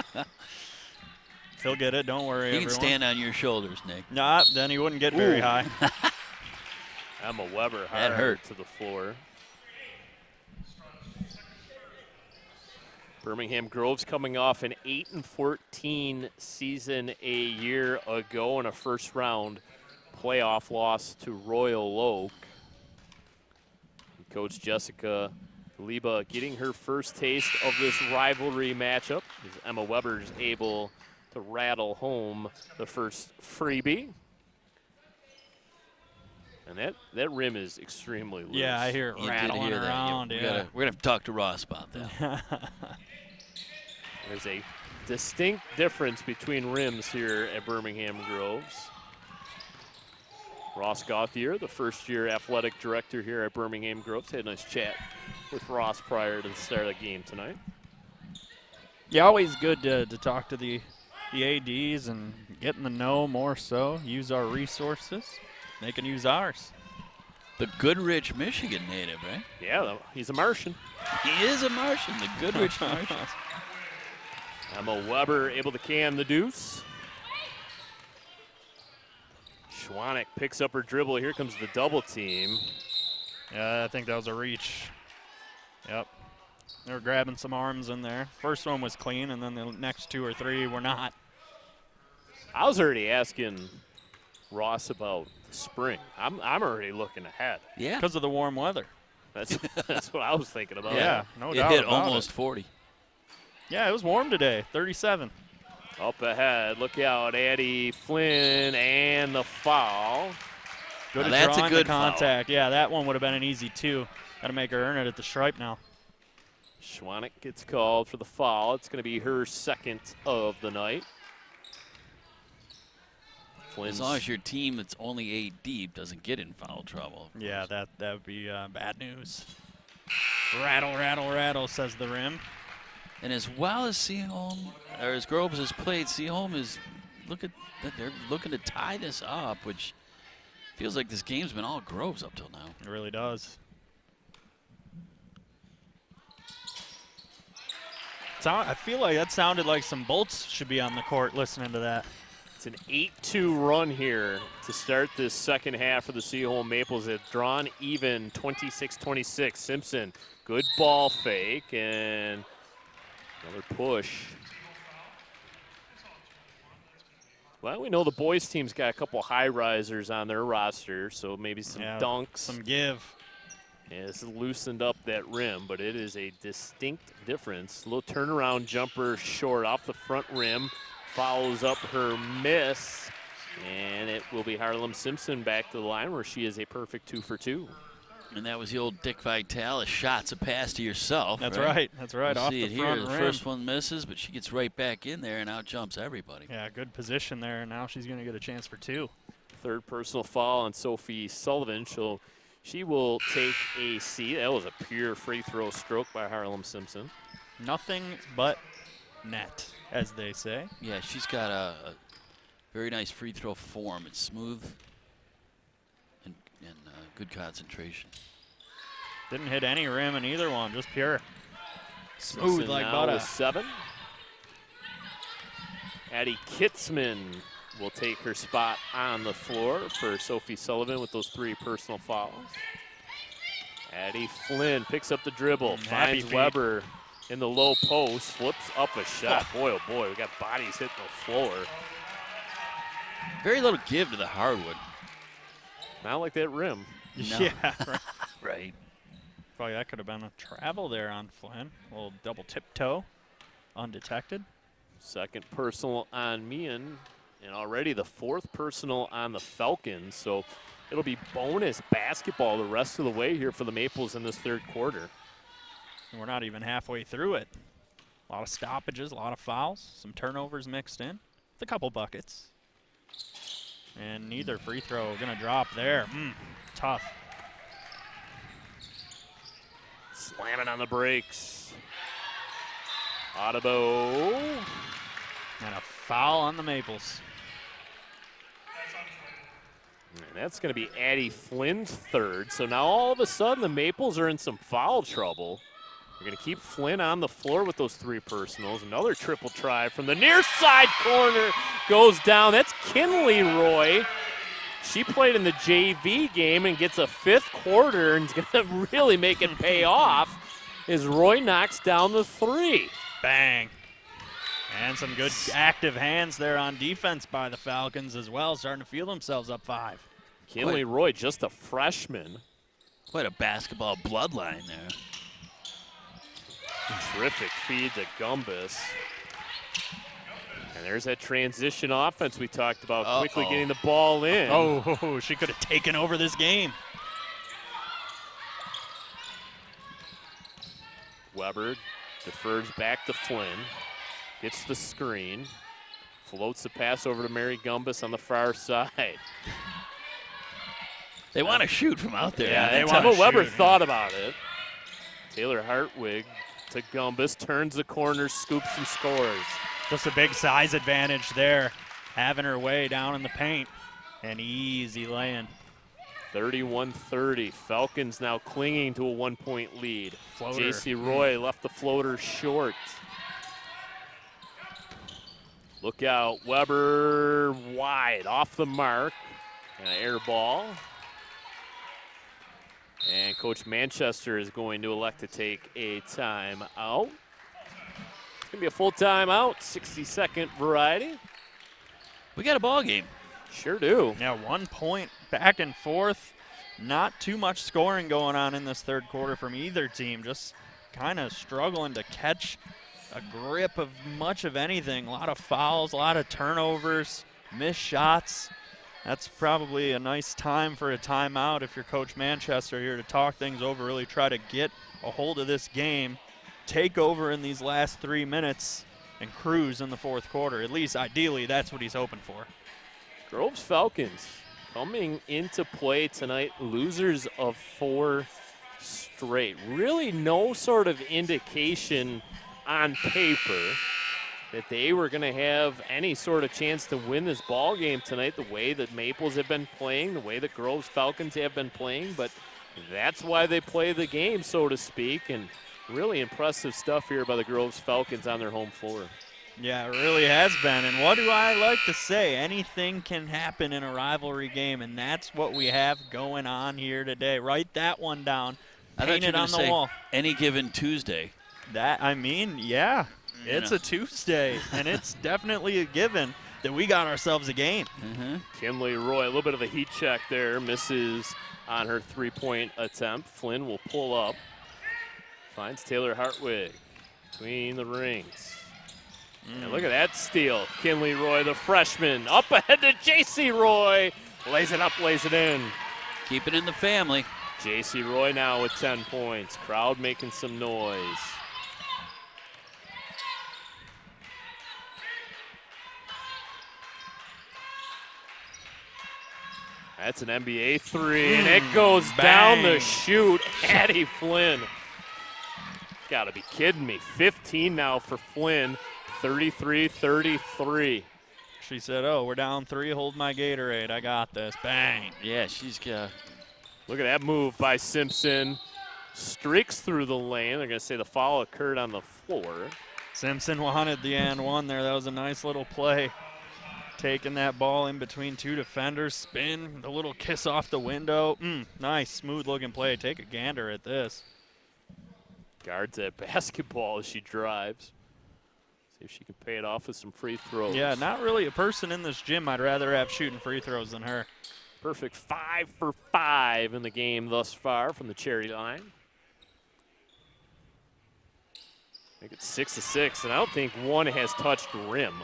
He'll get it, don't worry, He can everyone. stand on your shoulders, Nick. Nah, then he wouldn't get very high. Emma Weber That hard hurt. to the floor. Birmingham Groves coming off an 8-14 season a year ago in a first-round playoff loss to Royal Oak. Coach Jessica Liba getting her first taste of this rivalry matchup as Emma Weber is able to rattle home the first freebie. And that rim is extremely loose. Yeah, I hear it You did rattling hear that. around. We're Yeah. going to have to talk to Ross about that. There's a distinct difference between rims here at Birmingham Groves. Ross Gauthier, the first-year athletic director here at Birmingham Groves, had a nice chat with Ross prior to the start of the game tonight. Yeah, always good to talk to the ADs and get in the know more so. Use our resources. They can use ours. The Goodrich, Michigan native, right? Yeah, he's a Martian. He is a Martian, the Goodrich Martians. Emma Weber able to can the deuce. Schwanek picks up her dribble. Here comes the double team. Yeah, I think that was a reach. Yep. They were grabbing some arms in there. First one was clean, and then the next two or three were not. I was already asking Ross about the spring. I'm already looking ahead. Yeah. Because of the warm weather. That's what I was thinking about. Yeah, no it doubt hit about almost it. 40. Yeah, it was warm today, 37. Up ahead, look out, Addie Flynn and the foul. Good Now at that's a drawing good the contact. Yeah, that one would have been an easy two. Got to make her earn it at the stripe now. Schwanek gets called for the foul. It's going to be her second of the night. As long as your team that's only 8 deep doesn't get in foul trouble. Yeah, that would be bad news. Rattle, rattle, rattle, says the rim. And as well as Seaholm, or as Groves has played, Seaholm is they're looking to tie this up, which feels like this game's been all Groves up till now. It really does. I feel like that sounded like some bolts should be on the court listening to that. It's an 8-2 run here to start this second half of the Seaholm Maples. It's drawn even 26-26. Simpson, good ball fake and another push. Well, we know the boys team's got a couple high risers on their roster, so maybe some dunks. Some give. Yeah, it's loosened up that rim, but it is a distinct difference. A little turnaround jumper short off the front rim. Follows up her miss, and it will be Harlem Simpson back to the line where she is a perfect 2 for 2. And that was the old Dick Vitale, shots a pass to yourself. That's right. That's right. You Off see the it front here. rim. The first one misses, but she gets right back in there and out jumps everybody. Yeah, good position there. And now she's going to get a chance for two. Third personal foul on Sophie Sullivan. She will take a seat. That was a pure free throw stroke by Harlem Simpson. Nothing but net, as they say. Yeah, she's got a very nice free throw form. It's smooth and good concentration. Didn't hit any rim in either one, just pure. Smooth Simpson like now butter. with 7. Addie Kitzman will take her spot on the floor for Sophie Sullivan with those 3 personal fouls. Addie Flynn picks up the dribble, Happy finds feet. Weber in the low post, flips up a shot. Boy, oh boy, we got bodies hitting the floor. Very little give to the hardwood. Not like that rim. No. Yeah, right. Right. Probably that could have been a travel there on Flynn. A little double tiptoe, undetected. Second personal on Meehan, and already the 4th personal on the Falcons. So it'll be bonus basketball the rest of the way here for the Maples in this third quarter. And we're not even halfway through it. A lot of stoppages, a lot of fouls, some turnovers mixed in. With a couple buckets. And neither free throw going to drop there. Tough. Slamming on the brakes. Audebo. And a foul on the Maples. And that's going to be Addie Flynn's third. So now all of a sudden the Maples are in some foul trouble. They're going to keep Flynn on the floor with those 3 personals. Another triple try from the near side corner goes down. That's Kinley Roy. She played in the JV game and gets a 5th quarter and is going to really make it pay off as Roy knocks down the 3. Bang. And some good active hands there on defense by the Falcons as well, starting to feel themselves up 5. Kinley Roy, just a freshman. Quite a basketball bloodline there. Terrific feed to Gumbus. And there's that transition offense we talked about, quickly getting the ball in. Oh, she could have taken over this game. Weber defers back to Flynn. Gets the screen. Floats the pass over to Mary Gumbus on the far side. They want to shoot from out there. Yeah, they and wanna Emma Weber shoot, thought about it. Taylor Hartwig to Gumbus, turns the corner, scoops and scores. Just a big size advantage there, having her way down in the paint. An easy lay-in. 31-30. Falcons now clinging to a 1-point lead. Floater. J.C. Roy left the floater short. Look out. Weber wide, off the mark. And an air ball. And Coach Manchester is going to elect to take a timeout. It's going to be a full timeout, 60-second variety. We got a ball game. Sure do. Yeah, 1 point back and forth. Not too much scoring going on in this third quarter from either team. Just kind of struggling to catch a grip of much of anything. A lot of fouls, a lot of turnovers, missed shots. That's probably a nice time for a timeout if you're Coach Manchester here to talk things over, really try to get a hold of this game, take over in these last 3 minutes, and cruise in the fourth quarter. At least ideally, that's what he's hoping for. Groves Falcons coming into play tonight, losers of 4 straight. Really no sort of indication on paper that they were going to have any sort of chance to win this ball game tonight, the way that Maples have been playing, the way that Groves Falcons have been playing, but that's why they play the game, so to speak, and really impressive stuff here by the Groves Falcons on their home floor. Yeah, it really has been, and what do I like to say? Anything can happen in a rivalry game, and that's what we have going on here today. Write that one down, paint it on the wall. Any given Tuesday. Yeah, it's a Tuesday, and it's definitely a given that we got ourselves a game. Kinley Roy, a little bit of a heat check there, misses on her 3-point attempt. Flynn will pull up, finds Taylor Hartwig between the rings. And look at that steal. Kinley Roy, the freshman, up ahead to J.C. Roy. Lays it up, lays it in. Keep it in the family. J.C. Roy now with 10 points. Crowd making some noise. That's an NBA 3, and it goes down the chute. Addie Flynn. Gotta be kidding me. 15 now for Flynn. 33-33. She said, we're down 3, hold my Gatorade, I got this. Bang. Yeah, she's got. Look at that move by Simpson. Streaks through the lane. They're going to say the foul occurred on the floor. Simpson wanted the and one there. That was a nice little play. Taking that ball in between 2 defenders. Spin, the little kiss off the window. Nice, smooth-looking play. Take a gander at this. Guards that basketball as she drives. See if she can pay it off with some free throws. Yeah, not really a person in this gym I'd rather have shooting free throws than her. Perfect 5 for 5 in the game thus far from the Cherry line. I think it's 6 to 6, and I don't think one has touched rim.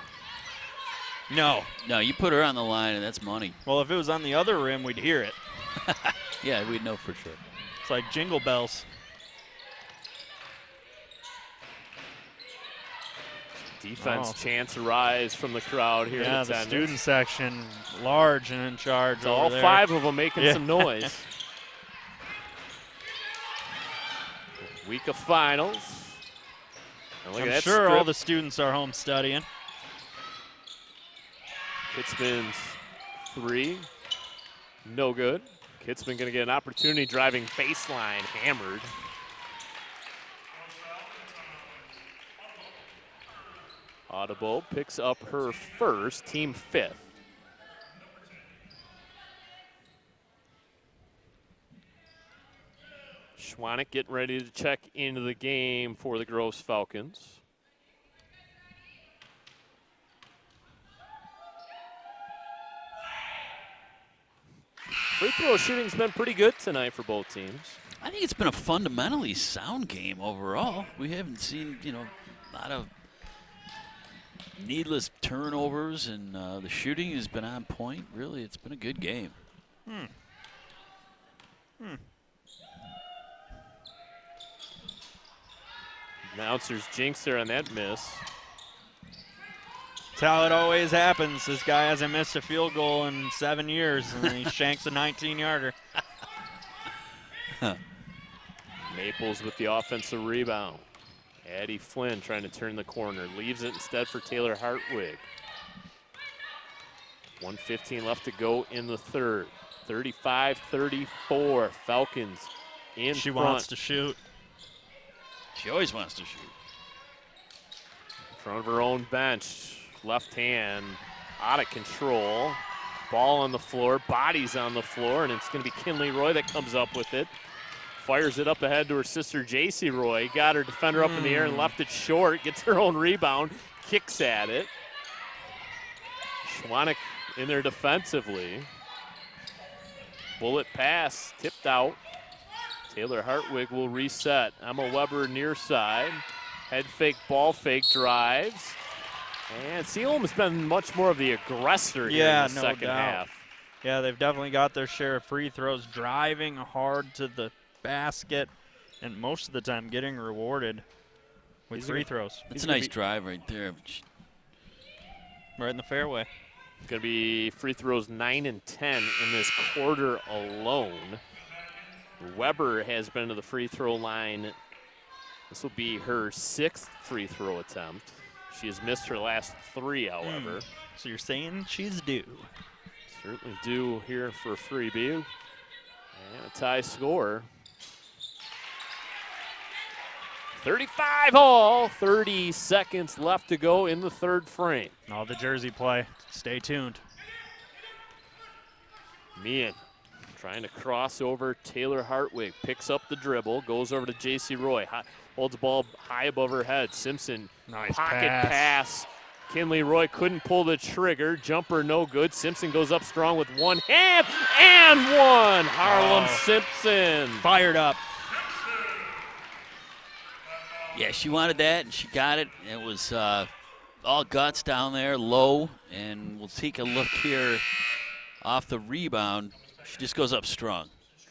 No. No, you put her on the line, and that's money. Well, if it was on the other rim, we'd hear it. Yeah, we'd know for sure. It's like Jingle Bells. Defense chance to rise from the crowd here. Yeah, in the attendance. student section large and in charge. It's all there. 5 of them making some noise. Week of finals. And look at I'm that sure all script. the students are home studying. Kitzman's 3, no good. Kitzman going to get an opportunity driving baseline, hammered. Audible picks up her first, team 5th. Schwanek getting ready to check into the game for the Groves Falcons. Free throw shooting's been pretty good tonight for both teams. I think it's been a fundamentally sound game overall. We haven't seen, a lot of needless turnovers, and the shooting has been on point. Really, it's been a good game. Announcers jinx there on that miss. That's how it always happens. This guy hasn't missed a field goal in 7 years, and he shanks a 19-yarder. Maples with the offensive rebound. Addie Flynn trying to turn the corner. Leaves it instead for Taylor Hartwig. 1:15 left to go in the third. 35-34. Falcons in She front. wants to shoot. She always wants to shoot. In front of her own bench. Left hand out of control. Ball on the floor. Bodies on the floor. And it's going to be Kinley Roy that comes up with it. Fires it up ahead to her sister, J.C. Roy. Got her defender up in the air and left it short. Gets her own rebound. Kicks at it. Schwanek in there defensively. Bullet pass. Tipped out. Taylor Hartwig will reset. Emma Weber near side. Head fake, ball fake, drives. And Seaholm has been much more of the aggressor here in the second half. Yeah, they've definitely got their share of free throws, driving hard to the basket, and most of the time getting rewarded with free throws. That's a nice drive right there. Right in the fairway. Going to be free throws 9 and 10 in this quarter alone. Weber has been to the free throw line. This will be her 6th free throw attempt. She has missed her last 3, however. So you're saying she's due. Certainly due here for a freebie. And a tie score. 35 all, 30 seconds left to go in the third frame. All the jersey play. Stay tuned. Meehan trying to cross over Taylor Hartwig. Picks up the dribble, goes over to J.C. Roy. Holds the ball high above her head. Simpson, Nice pocket pass. Kinley Roy couldn't pull the trigger. Jumper no good. Simpson goes up strong with one hand and one. Harlem Simpson. Fired up. Yeah, she wanted that, and she got it. It was all guts down there, low, and we'll take a look here off the rebound. She just goes up strong.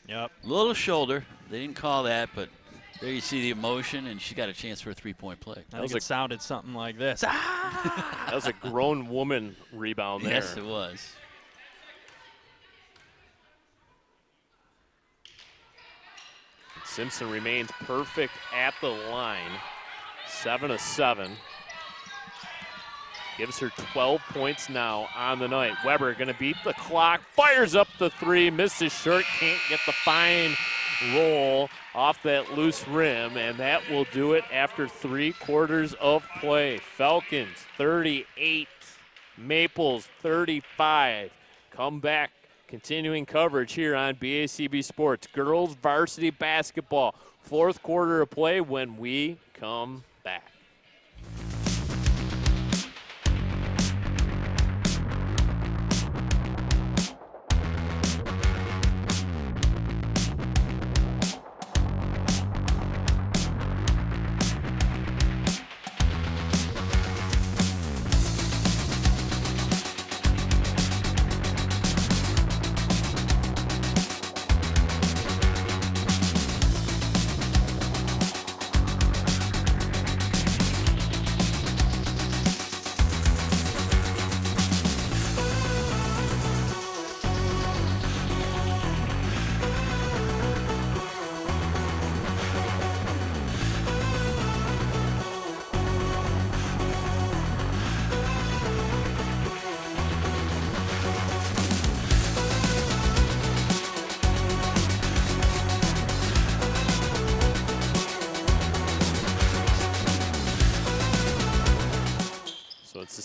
Yep. Little shoulder. They didn't call that, but there you see the emotion, and she got a chance for a three-point play. I think it sounded something like this. That was a grown woman rebound there. Yes, it was. Simpson remains perfect at the line. 7 of 7. Gives her 12 points now on the night. Weber going to beat the clock. Fires up the 3. Misses short. Can't get the fine roll off that loose rim. And that will do it after 3 quarters of play. Falcons 38. Maples 35. Come back. Continuing coverage here on BACB Sports. Girls varsity basketball. 4th quarter of play when we come back.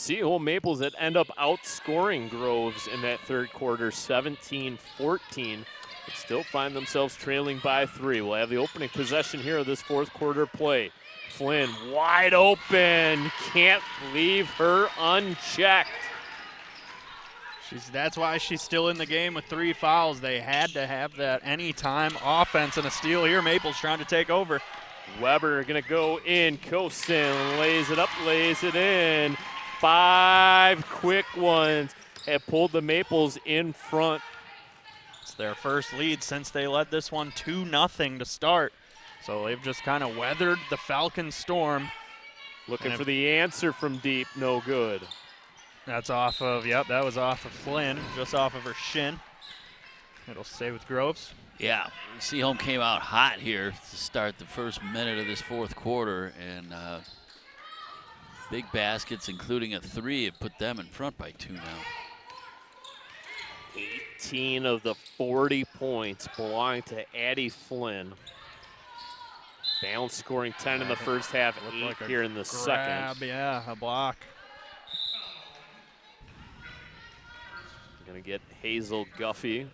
Seaholm Maples that end up outscoring Groves in that third quarter, 17-14, but still find themselves trailing by 3. We'll have the opening possession here of this fourth quarter play. Flynn wide open, can't leave her unchecked. That's why she's still in the game with 3 fouls. They had to have that anytime offense, and a steal here. Maples trying to take over. Weber going to go in. Kosin lays it up, lays it in. 5 quick ones have pulled the Maples in front. It's their first lead since they led this one 2-0 to start. So they've just kind of weathered the Falcon storm. Looking for the answer from deep, no good. That's off of, that was off of Flynn, just off of her shin. It'll stay with Groves. Yeah, Seaholm came out hot here to start the first minute of this fourth quarter, and big baskets, including a 3, have put them in front by 2 now. 18 of the 40 points belong to Addie Flynn. Bounce scoring 10 in the first half, 8 like here in the second. Yeah, a block. Going to get Hazel Guffey.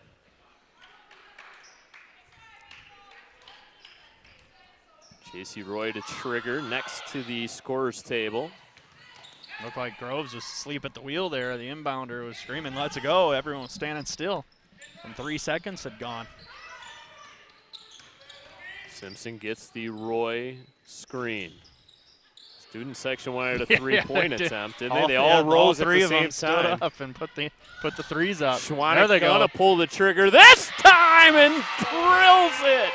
JC Roy to trigger next to the scorer's table. Looked like Groves was asleep at the wheel there. The inbounder was screaming, let's go. Everyone was standing still. And 3 seconds had gone. Simpson gets the Roy screen. Student section wanted a 3-point attempt, didn't they? They all rose all at the same time. Stood up and put the threes up. Schwannick gonna pull the trigger this time and drills it.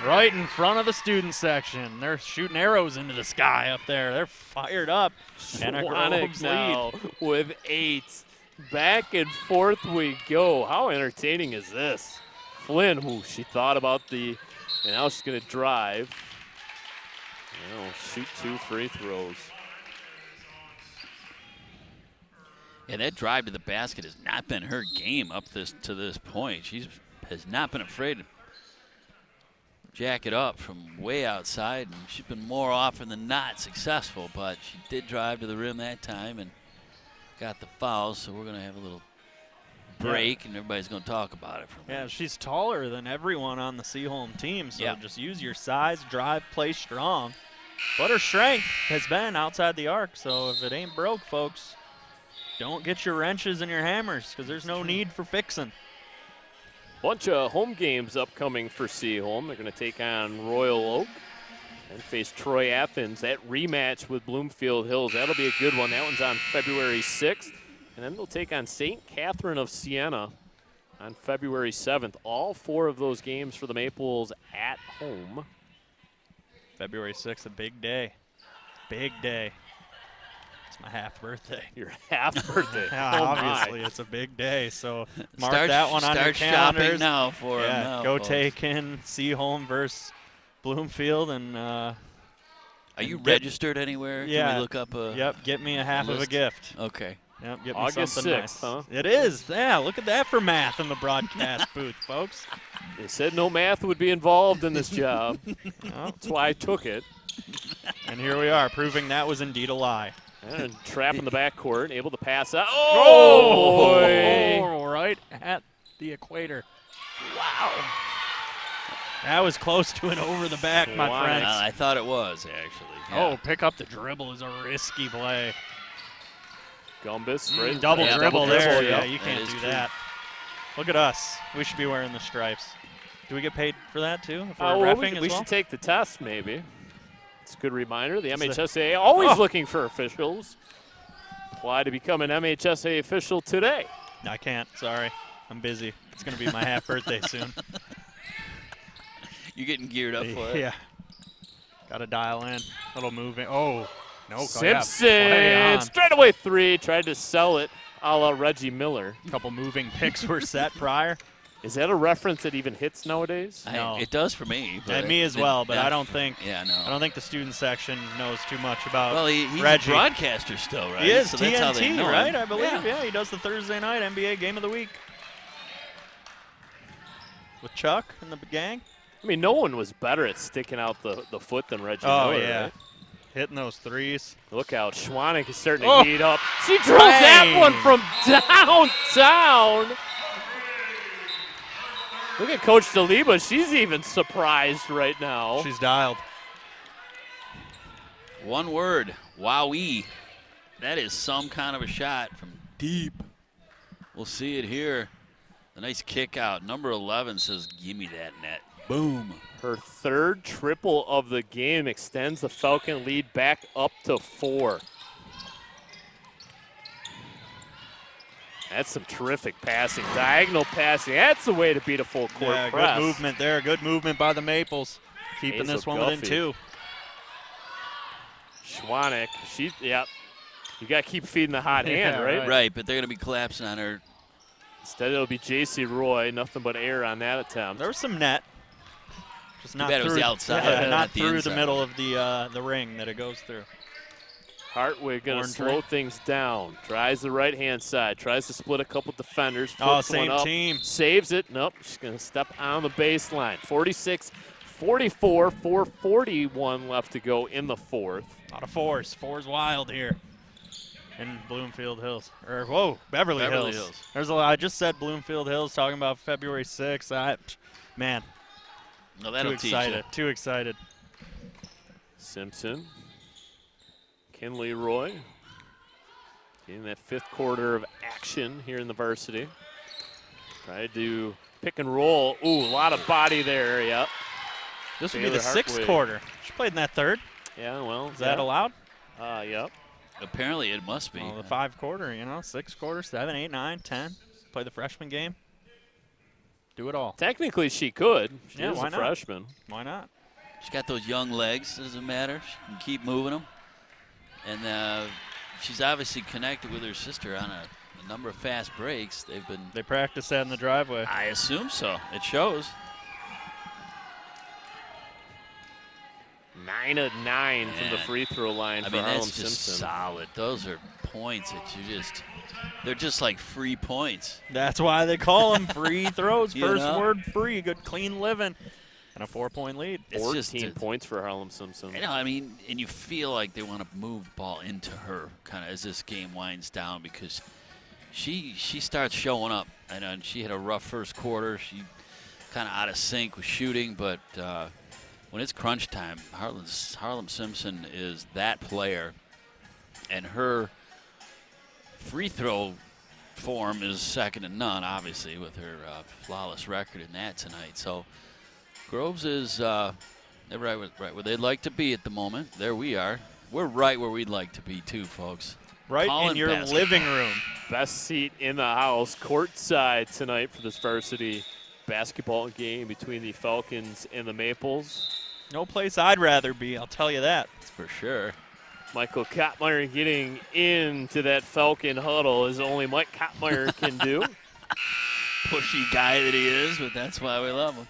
Right in front of the student section. They're shooting arrows into the sky up there. They're fired up. Schwannick now with 8. Back and forth we go. How entertaining is this? Flynn, she thought about and now she's gonna drive. Shoot 2 free throws. Yeah, that drive to the basket has not been her game up to this point. She has not been afraid to jack it up from way outside, and she's been more often than not successful, but she did drive to the rim that time and got the foul, so we're going to have a little break, and everybody's going to talk about it. Yeah, she's taller than everyone on the Seaholm team, so just use your size, drive, play strong. But her strength has been outside the arc, so if it ain't broke, folks, don't get your wrenches and your hammers, because there's no need for fixing. Bunch of home games upcoming for Seaholm. They're going to take on Royal Oak and face Troy Athens. That rematch with Bloomfield Hills, that'll be a good one. That one's on February 6th. And then they'll take on St. Catherine of Siena on February 7th. All 4 of those games for the Maples at home. February 6th, a big day. Big day. It's my half birthday. Your half birthday. Obviously, it's a big day. So mark that one on your calendars. Start shopping now for them. Now, go folks. take in Seaholm versus Bloomfield. And are you registered anywhere? Yeah. Can we look up Yep, get me a half of a gift. Okay. Yep, get August me something 6th, nice. huh? It is. Yeah, look at that for math in the broadcast booth, folks. They said no math would be involved in this job. That's why I took it. And here we are, proving that was indeed a lie. And trap in the backcourt, able to pass out. Oh, boy. Right at the equator. Wow. That was close to an over the back, my friends. I thought it was, actually. Yeah. Oh, pick up the dribble is a risky play. Gumbus, right? Double dribble there. Yeah, you can't do true. that. Look at us. We should be wearing the stripes. Do we get paid for that, too? If we're reffing we as well? should take the test, maybe. It's a good reminder. The MHSAA always looking for officials. Apply to become an MHSAA official today. I can't. Sorry. I'm busy. It's going to be my half birthday soon. You getting geared up for it? Yeah. Got to dial in. Little moving. Oh, no. Simpson, straightaway 3, tried to sell it a la Reggie Miller. A couple moving picks were set prior. Is that a reference that even hits nowadays? No. It does for me. And me as well, but I don't think I don't think the student section knows too much about he's Reggie. a broadcaster still, right? He is, so TNT, that's how they know right? him. I believe, yeah. He does the Thursday night NBA Game of the Week. With Chuck and the gang. I mean, no one was better at sticking out the foot than Reggie Miller. Yeah. Right? hitting those threes. Look out. Schwanek is starting to heat up. She drills that one from downtown. Look at Coach Daliba. She's even surprised right now. She's dialed. One word, wowee. That is some kind of a shot from deep. We'll see it here. A nice kick out. Number 11 says, give me that net. Boom. Her third triple of the game extends the Falcon lead back up to 4. That's some terrific passing, diagonal passing. That's the way to beat a full court press. Good movement there. Good movement by the Maples. Keeping Hazel this one within Guffey. 2. Schwanek, you got to keep feeding the hot hand, right? Right, but they're going to be collapsing on her. Instead, it'll be J.C. Roy. Nothing but air on that attempt. There was some net. Just not bet it was through the outside, not not the through the inside. middle of the ring that it goes through. Hartwig going to Orange slow ring. things down. Tries the right-hand side. Tries to split a couple defenders. Oh, Flips one same up, team. Saves it. Nope. She's going to step on the baseline. 46-44. 4:41 left to go in the fourth. A lot of fours. Fours wild here in Bloomfield Hills. Beverly Hills. There's a lot. I just said Bloomfield Hills talking about February 6th. Man, No, that'll too teach excited. you. Too excited. Simpson. Kinley Roy. In that fifth quarter of action here in the varsity. Try to do pick and roll. Ooh, a lot of body there. Yep. This would be the Taylor sixth Hartwig. quarter. She played in that third. Yeah, well. Is that allowed? Yep. Apparently it must be. Well, the 5 quarter, 6 quarters, 7, 8, 9, 10. Play the freshman game. Do it all. Technically, she could. She Yeah, is why a not? freshman. Why not? She's got those young legs. Doesn't matter. She can keep moving them. And she's obviously connected with her sister on a number of fast breaks. They practice that in the driveway. I assume so. It shows. 9 of 9 from the Man. free throw line I for mean, Harlem that's just Simpson. solid. Those are points that they're just like free points. That's why they call them free throws. You First know? word free. Good clean living. And a 4-point lead. It's 14 just points for Harlem Simpson. I mean, and you feel like they want to move the ball into her kind of as this game winds down because she starts showing up. I know she had a rough first quarter. She kind of out of sync with shooting, but when it's crunch time, Harlem Simpson is that player, and her free throw form is second to none, obviously, with her flawless record in that tonight. So Groves is they're right where they'd like to be at the moment. There we are. We're right where we'd like to be too, folks. Right Calling in your basketball. living room. Best seat in the house, courtside tonight for this varsity basketball game between the Falcons and the Maples. No place I'd rather be, I'll tell you that. That's for sure. Michael Kottmeyer getting into that Falcon huddle as only Mike Kottmeyer can do. Pushy guy that he is, but that's why we love him.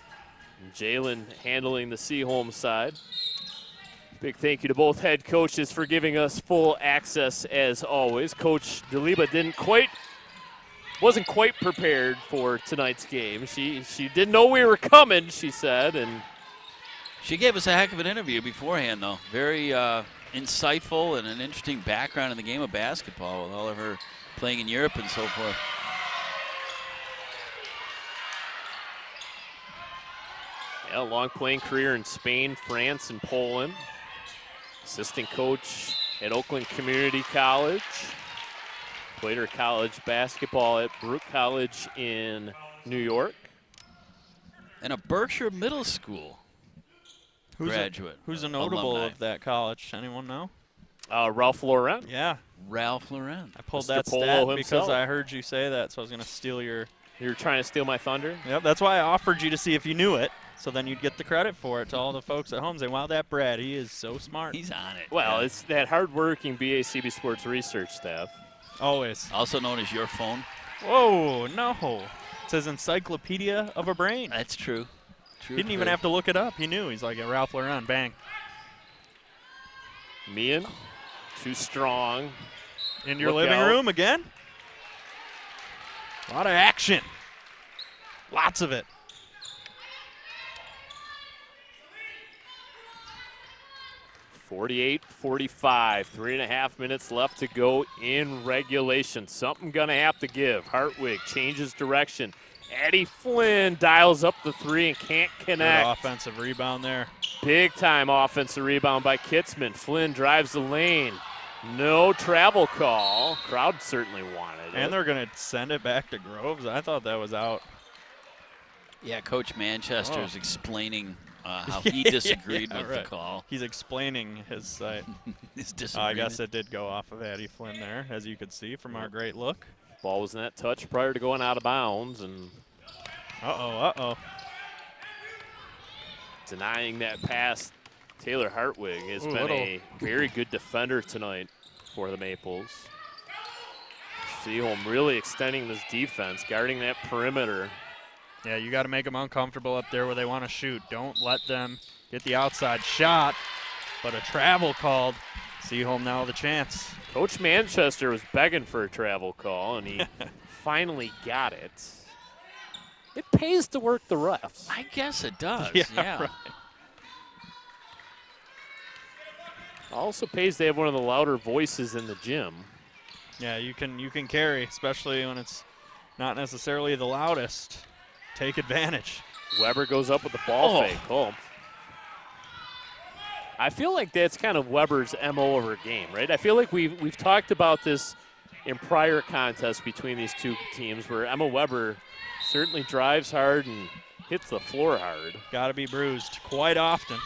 Jalen handling the Seaholm side. Big thank you to both head coaches for giving us full access as always. Coach Daliba wasn't quite prepared for tonight's game. She didn't know we were coming, she said, and She gave us a heck of an interview beforehand, though. Very insightful and an interesting background in the game of basketball with all of her playing in Europe and so forth. yeah, long playing career in Spain, France, and Poland. Assistant coach at Oakland Community College. Played her college basketball at Brooke College in New York. And a Berkshire Middle School graduate. Who's a notable alumni. of that college? Anyone know? Ralph Lauren. Yeah. Ralph Lauren. I pulled Mr. that Polo stat because himself. I heard you say that, so I was going to steal your... You were trying to steal my thunder? Yep, that's why I offered you to see if you knew it, so then you'd get the credit for it to all the folks at home saying, wow, that Brad, he is so smart. He's on it. Well, Yeah. it's that hard-working BACB Sports research staff. Always. Also known as your phone. Whoa, no. It says Encyclopedia of a Brain. That's true. True. He didn't even have to look it up. He knew. He's like, yeah, Ralph Lauren, bang. Meehan, too strong. In your Look living out. room again? A lot of action. Lots of it. 48-45, 3.5 minutes left to go in regulation. Something going to have to give. Hartwig changes direction. Eddie Flynn dials up the three and can't connect. Good offensive rebound there. Big time offensive rebound by Kitzman. Flynn drives the lane. No travel call. Crowd certainly wanted it. And they're going to send it back to Groves. I thought that was out. Yeah, Coach Manchester is explaining how he disagreed with the call. He's explaining his His I disagreement. guess it did go off of Eddie Flynn there, as you could see from our great look. Ball was in that touch prior to going out of bounds, and denying that pass. Taylor Hartwig has been a very good defender tonight for the Maples. Seaholm really extending this defense, guarding that perimeter. Yeah, you got to make them uncomfortable up there where they want to shoot. Don't let them get the outside shot, but a travel called. Seaholm now with a chance. Coach Manchester was begging for a travel call, and he finally got it. It pays to work the refs. I guess it does, Yeah, right. Also pays to have one of the louder voices in the gym. Yeah, you can carry, especially when it's not necessarily the loudest. Take advantage. Weber goes up with the ball fake. Oh. I feel like that's kind of Weber's MO of her game, right? I feel like we've talked about this in prior contests between these two teams where Emma Weber certainly drives hard and hits the floor hard. Got to be bruised quite often.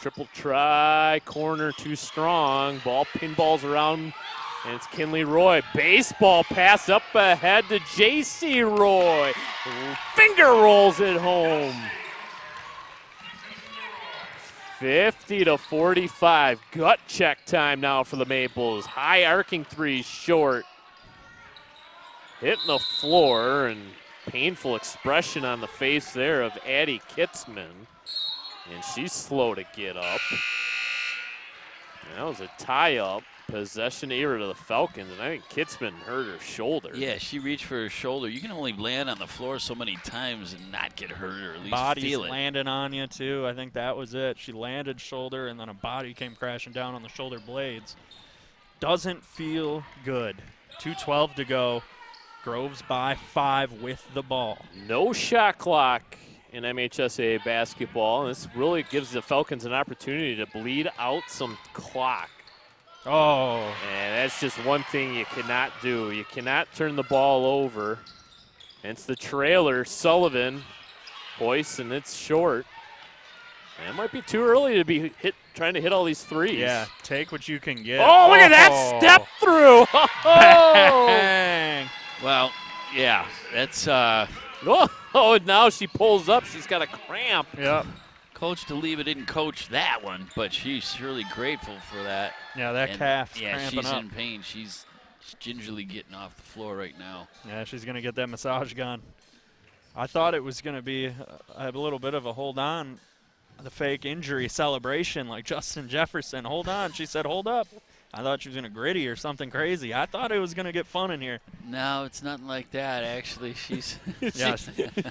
Triple try, corner too strong. Ball pinballs around, and it's Kinley Roy. Baseball pass up ahead to J.C. Roy. Finger rolls it home. 50-45. Gut check time now for the Maples. High arcing three, short. Hitting the floor, and painful expression on the face there of Addie Kitzman. And she's slow to get up. And that was a tie-up. Possession era to the Falcons, and I think Kitzman hurt her shoulder. Yeah, she reached for her shoulder. You can only land on the floor so many times and not get hurt or at least Body's feel it. landing on you, too. I think that was it. She landed shoulder, and then a body came crashing down on the shoulder blades. Doesn't feel good. 2:12 to go. Groves by 5 with the ball. No shot clock in MHSAA basketball. This really gives the Falcons an opportunity to bleed out some clock. Oh. And that's just one thing you cannot do. You cannot turn the ball over. And it's the trailer, Sullivan, hoists, and it's short. And it might be too early to be trying to hit all these threes. Yeah, take what you can get. Oh, look at that step through. Bang. Well, yeah, that's Oh, now she pulls up. She's got a cramp. Yep. Coach DeLeva didn't coach that one, but she's surely grateful for that. Yeah, that And, calf's yeah, cramping she's up. in pain. She's gingerly getting off the floor right now. Yeah, she's going to get that massage gun. I thought it was going to be a little bit of a hold on, the fake injury celebration like Justin Jefferson. Hold on. She said, hold up. I thought she was going to gritty or something crazy. I thought it was going to get fun in here. No, it's nothing like that, actually. She's Yeah,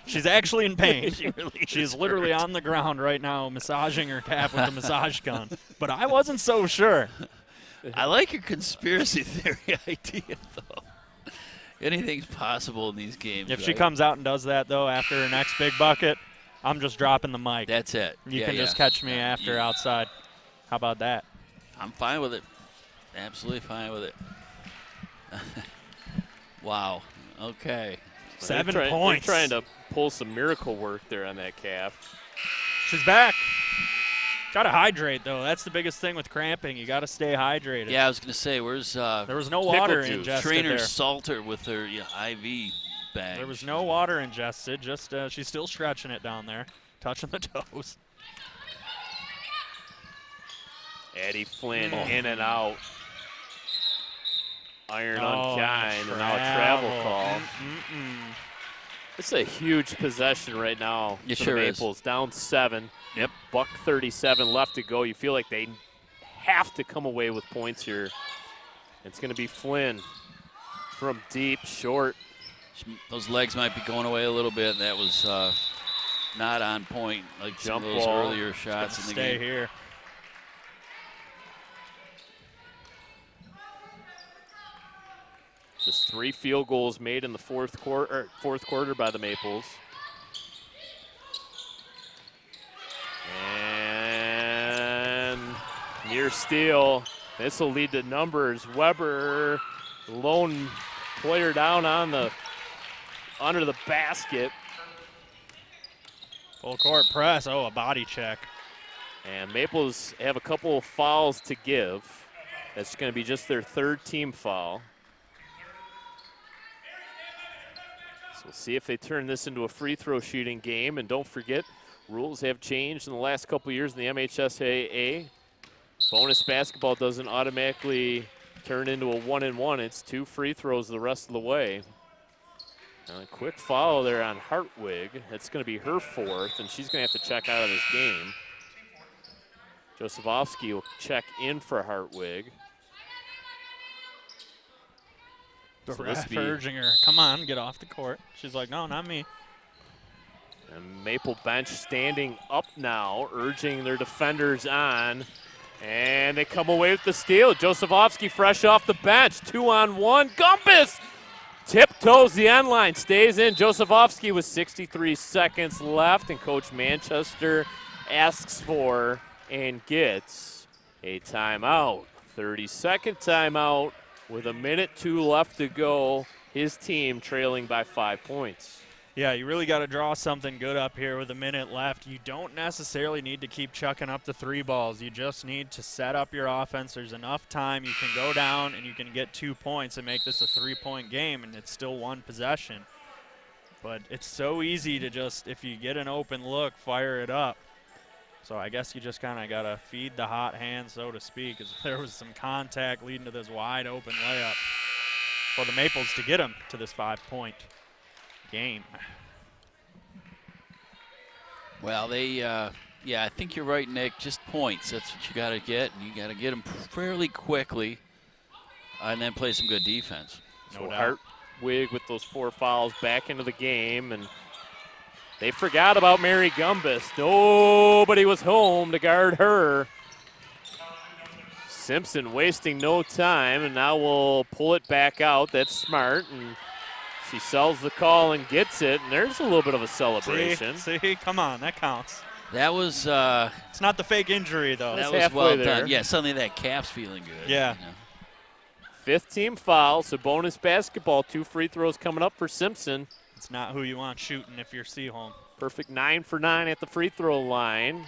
she's actually in pain. She really She's is literally hurt. on the ground right now massaging her calf with a massage gun. But I wasn't so sure. I like your conspiracy theory idea, though. Anything's possible in these games. If she right? comes out and does that, though, after her next big bucket, I'm just dropping the mic. That's it. You Yeah, can yeah. just catch me after Yeah. outside. How about that? I'm fine with it. Absolutely fine with it. Wow. Okay. 7 They're points. trying to pull some miracle work there on that calf. She's back. Got to hydrate, though. That's the biggest thing with cramping. You got to stay hydrated. Yeah, I was going to say, where's There was no water juice. ingested Trainer there. Salter with her IV bag? There was no water ingested. Just she's still stretching it down there, touching the toes. Addie Flynn in and out. Iron unkind, and now a travel call. It's a huge possession right now It for sure the is. Maples. Down 7. Yep. Buck 37 left to go. You feel like they have to come away with points here. It's going to be Flynn from deep, short. Those legs might be going away a little bit. That was not on point like some Jump of those ball. earlier shots in the Stay game. here. Just 3 field goals made in the fourth quarter by the Maples. And near steal. This will lead to numbers. Weber, lone player down on under the basket. Full court press. Oh, a body check. And Maples have a couple of fouls to give. That's going to be just their 3rd team foul. So we'll see if they turn this into a free throw shooting game. And don't forget, rules have changed in the last couple of years in the MHSAA. Bonus basketball doesn't automatically turn into a 1-and-1. It's 2 free throws the rest of the way. And a quick foul there on Hartwig. That's going to be her 4th, and she's going to have to check out of this game. Josefovsky will check in for Hartwig. The So ref urging her, come on, get off the court. She's like, no, not me. And Maple bench standing up now, urging their defenders on. And they come away with the steal. Josefovsky fresh off the bench. 2-on-1. Gumbus tiptoes the end line, stays in. Josefovsky with 63 seconds left, and Coach Manchester asks for and gets a timeout. 30-second timeout with 1:02 left to go. His team trailing by 5 points. Yeah, you really got to draw something good up here with a minute left. You don't necessarily need to keep chucking up the 3 balls. You just need to set up your offense. There's enough time. You can go down and you can get 2 points and make this a 3-point game, and it's still 1 possession. But it's so easy to just, if you get an open look, fire it up. So I guess you just kind of got to feed the hot hand, so to speak, as there was some contact leading to this wide open layup for the Maples to get them to this 5-point game. Well, I think you're right, Nick. Just points. That's what you got to get. And you got to get them fairly quickly and then play some good defense. No doubt. Hartwig with those 4 fouls back into the game, and they forgot about Mary Gumbus. Nobody was home to guard her. Simpson wasting no time, and now we'll pull it back out. That's smart, and she sells the call and gets it, and there's a little bit of a celebration. See, come on, that counts. That was it's not the fake injury, though. that was well done. Yeah, suddenly that calf's feeling good. Yeah. You know? 5th team foul, so bonus basketball. 2 free throws coming up for Simpson. It's not who you want shooting if you're Seaholm. Perfect 9 for 9 at the free throw line.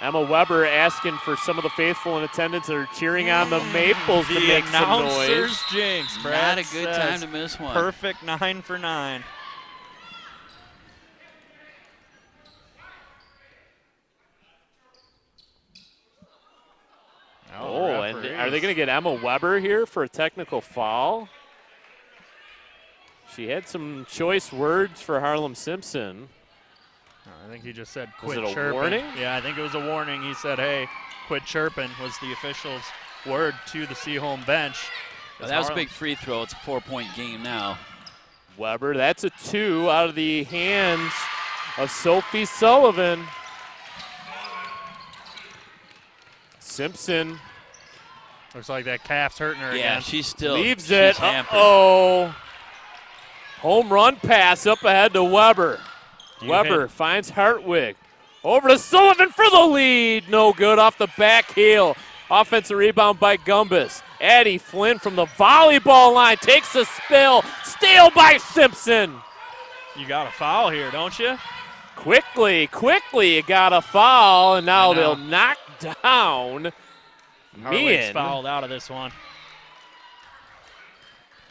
Emma Weber asking for some of the faithful in attendance that are cheering on the Maples to make some noise. The announcer's jinx. Not a good time to miss one. Perfect 9 for 9. Oh, and are they going to get Emma Weber here for a technical foul? She had some choice words for Harlem Simpson. I think he just said quit Was it a chirping. warning? Yeah, I think it was a warning. He said, hey, quit chirping was the official's word to the Seaholm bench. Well, that was a big free throw. It's a 4-point game now. Weber, that's a 2 out of the hands of Sophie Sullivan. Simpson. Looks like that calf's hurting her Yeah, again. she's still Leaves it. hampered. Uh-oh. Home run pass up ahead to Weber. Weber finds Hartwig. Over to Sullivan for the lead. No good off the back heel. Offensive rebound by Gumbus. Addie Flynn from the volleyball line takes a spill. Steal by Simpson. You got a foul here, don't you? Quickly, you got a foul, and now they'll knock down Hartwig's Meehan. fouled out of this one.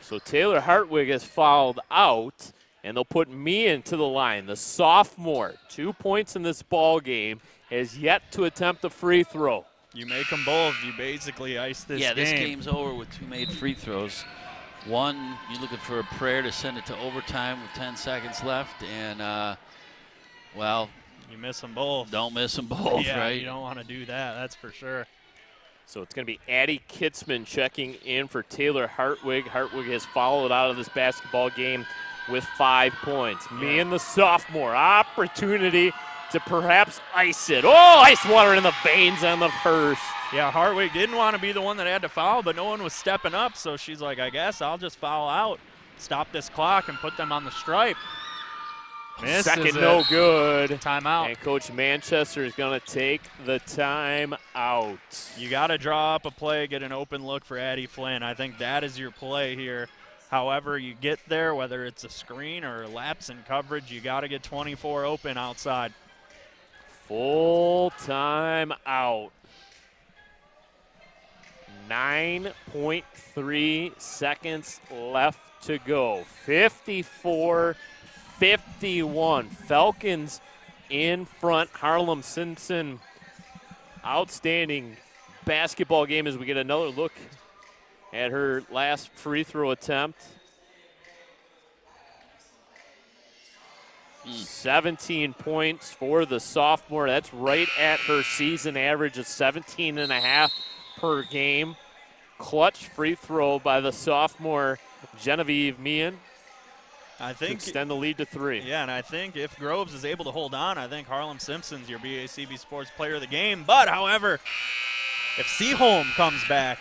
So Taylor Hartwig has fouled out, and they'll put Meehan to the line. The sophomore, 2 points in this ball game, has yet to attempt a free throw. You make them both, you basically ice this game. Yeah, this game's over with 2 made free throws. One, you're looking for a prayer to send it to overtime with 10 seconds left, and, well, you miss them both. Don't miss them both, yeah, right? You don't want to do that, that's for sure. So it's going to be Addie Kitzman checking in for Taylor Hartwig. Hartwig has followed out of this basketball game with 5 points. Meehan, the sophomore, opportunity to perhaps ice it. Oh, ice water in the veins on the first. Yeah, Hartwig didn't want to be the one that had to foul, but no one was stepping up, so she's like, I guess I'll just foul out. stop this clock and put them on the stripe. Misses Second, it. no good. Timeout. And Coach Manchester is going to take the time out. You got to draw up a play, get an open look for Addie Flynn. I think that is your play here. However you get there, whether it's a screen or a lapse in coverage, you got to get 24 open outside. Full time out. 9.3 seconds left to go. 54-51. Falcons in front. Harlem Simpson, outstanding basketball game as we get another look at her last free throw attempt. 17 points for the sophomore. That's right at her season average of 17.5 per game. Clutch free throw by the sophomore Genevieve Meehan. I think extend the lead to 3. Yeah, and I think if Groves is able to hold on, I think Harlem Simpson's your BACB Sports Player of the Game. But, however, if Seaholm comes back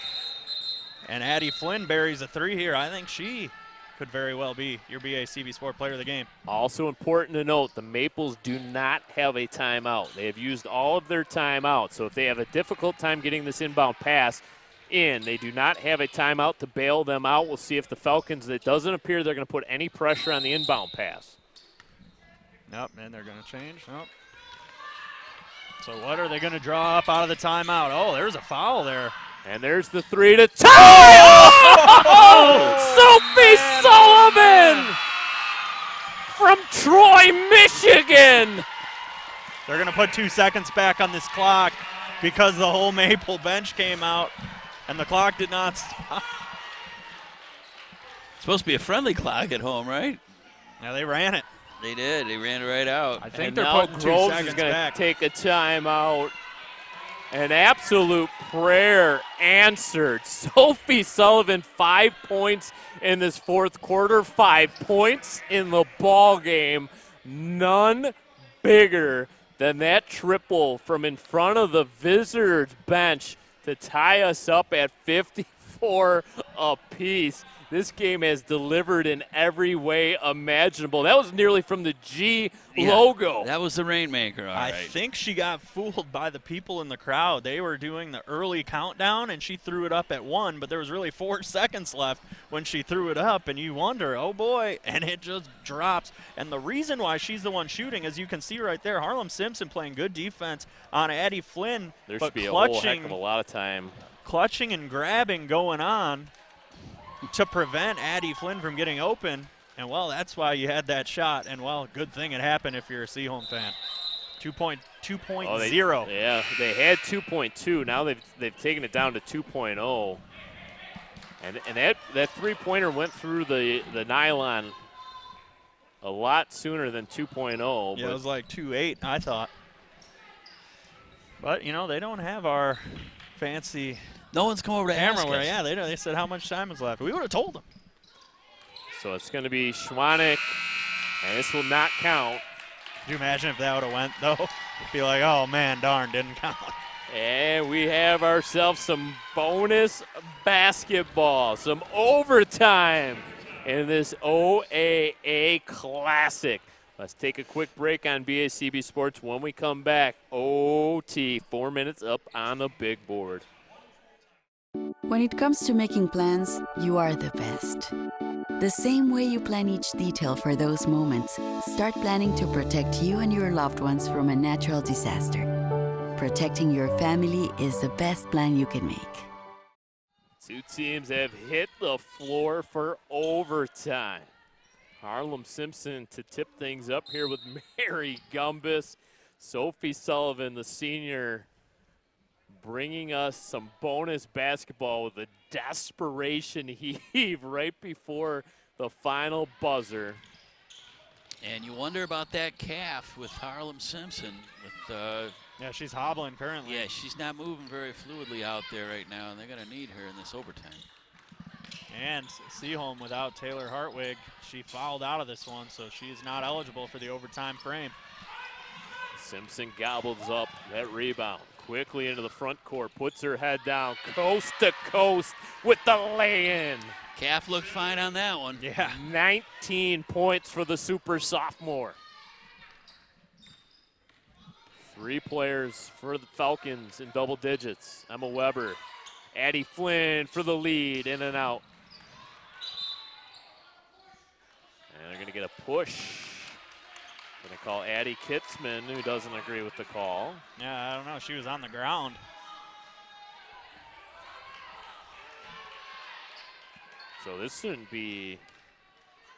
and Addie Flynn buries a 3 here, I think she could very well be your BACB Sport Player of the Game. Also important to note, the Maples do not have a timeout. They have used all of their timeout. So if they have a difficult time getting this inbound pass in, they do not have a timeout to bail them out. We'll see if the Falcons, it doesn't appear they're going to put any pressure on the inbound pass. Nope, and they're going to change. Nope. So what are they going to draw up out of the timeout? Oh, there's a foul there. And there's the 3 to tie. Oh! Sophie Sullivan from Troy, Michigan. They're going to put 2 seconds back on this clock because the whole Maple bench came out and the clock did not stop. It's supposed to be a friendly clock at home, right? Now they ran it. They did. They ran it right out. I think And they're now putting 2 Groves seconds is going to back. take a timeout. An absolute prayer answered. Sophie Sullivan, 5 points in this fourth quarter, 5 points in the ball game. None bigger than that triple from in front of the visitors' bench to tie us up at 54 apiece. This game has delivered in every way imaginable. That was nearly from the G logo. That was the rainmaker, all I right. think she got fooled by the people in the crowd. They were doing the early countdown, and she threw it up at 1, but there was really 4 seconds left when she threw it up, and you wonder, oh boy, and it just drops. And the reason why she's the one shooting, as you can see right there, Harlem Simpson playing good defense on Addie Flynn, There but should be a whole heck of a lot of time. clutching and grabbing going on to prevent Addie Flynn from getting open. And, well, that's why you had that shot. And, well, good thing it happened if you're a Seaholm fan. 2.0. Yeah, they had 2.2. Now they've taken it down to 2.0. And that three-pointer went through the nylon a lot sooner than 2.0. Yeah, it was like 2.8, I thought. But, you know, they don't have our fancy No one's come over to ask camera. us. Yeah, they said how much time is left. We would have told them. So it's going to be Schwanek, and this will not count. Could you imagine if that would have went, though? It'd be like, oh, man, darn, didn't count. And we have ourselves some bonus basketball, some overtime in this OAA Classic. Let's take a quick break on BACB Sports. When we come back, OT, 4 minutes up on the big board. When it comes to making plans, you are the best. The same way you plan each detail for those moments, start planning to protect you and your loved ones from a natural disaster. Protecting your family is the best plan you can make. Two teams have hit the floor for overtime. Harlem Simpson to tip things up here with Mary Gumbus. Sophie Sullivan, the senior, bringing us some bonus basketball with a desperation heave right before the final buzzer. And you wonder about that calf with Harlem Simpson. Yeah, she's hobbling currently. Yeah, she's not moving very fluidly out there right now, and they're going to need her in this overtime. And Seaholm without Taylor Hartwig. She fouled out of this one, so she is not eligible for the overtime frame. Simpson gobbles up that rebound. Quickly into the front court, puts her head down, coast to coast with the lay-in. Calf looked fine on that one. Yeah. 19 points for the super sophomore. 3 players for the Falcons in double digits. Emma Weber, Addie Flynn for the lead, in and out. And they're going to get a push. Going to call Addie Kitzman, who doesn't agree with the call. Yeah, I don't know. She was on the ground. So this shouldn't be,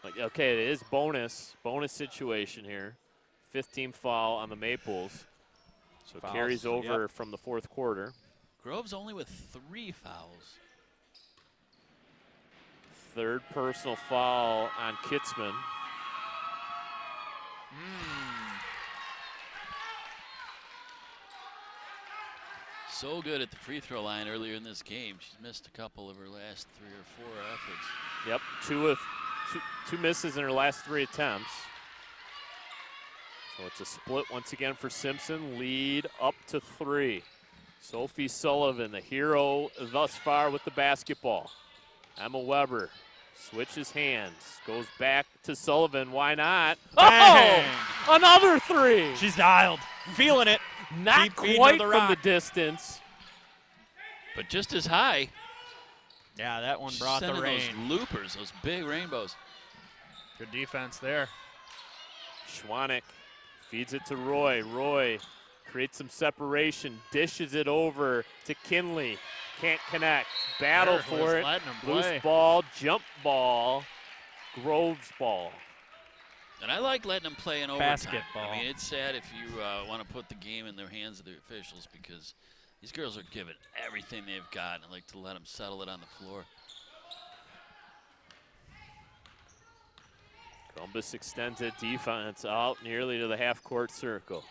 like, okay, it is bonus situation here. 15th foul on the Maples. So it carries over from the fourth quarter. Groves only with 3 fouls. Third personal foul on Kitzman. So good at the free throw line earlier in this game. She's missed a couple of her last 3 or 4 efforts. Yep, two misses in her last 3 attempts. So it's a split once again for Simpson. Lead up to 3. Sophie Sullivan, the hero thus far with the basketball. Emma Weber switches hands, goes back to Sullivan. Why not? Bang. Oh, another 3. She's dialed. Feeling it. Not Keep feeding quite her the from the rock. distance. But just as high. Yeah, that one brought the Sending rain. those loopers, those big rainbows. Good defense there. Schwanek feeds it to Roy. Roy creates some separation, dishes it over to Kinley. Can't connect. Battle There, for it. letting 'em Loose play. ball, jump ball, Groves ball. And I like letting them play in overtime. Basketball. I mean, it's sad if you want to put the game in the hands of the officials because these girls are giving everything they've got, and I like to let them settle it on the floor. Columbus extends it defense out nearly to the half-court circle.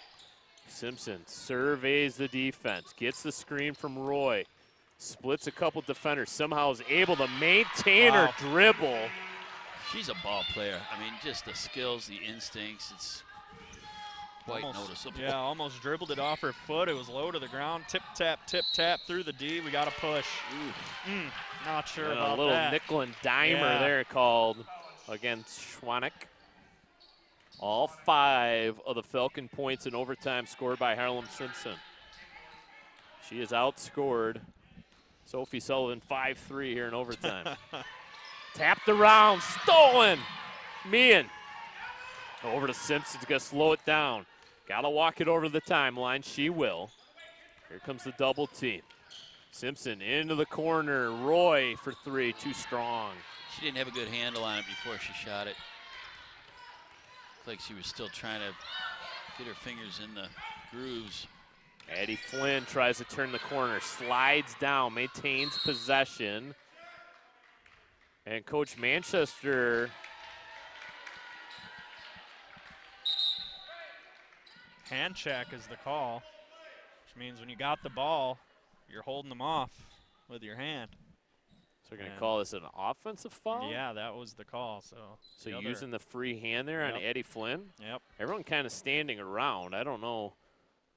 Simpson surveys the defense, gets the screen from Roy, splits a couple defenders, somehow is able to maintain her dribble. She's a ball player. I mean, just the skills, the instincts, it's quite noticeable. Yeah, almost dribbled it off her foot. It was low to the ground. Tip, tap through the D. We got a push. Not sure And about a little that. nickel and dimer Yeah. there called against Schwanek. All 5 of the Falcon points in overtime scored by Harlem Simpson. She has outscored Sophie Sullivan 5-3 here in overtime. Tapped around, stolen. Meehan. Over to Simpson, going to slow it down. Got to walk it over the timeline. She will. Here comes the double team. Simpson into the corner. Roy for 3, too strong. She didn't have a good handle on it before she shot it. Looked like she was still trying to get her fingers in the grooves. Addie Flynn tries to turn the corner, slides down, maintains possession. And Coach Manchester Hand check is the call, which means when you got the ball, you're holding them off with your hand. So we're going to call this an offensive foul? Yeah, that was the call. So using the free hand there on Addie Flynn? Yep. Everyone kind of standing around. I don't know.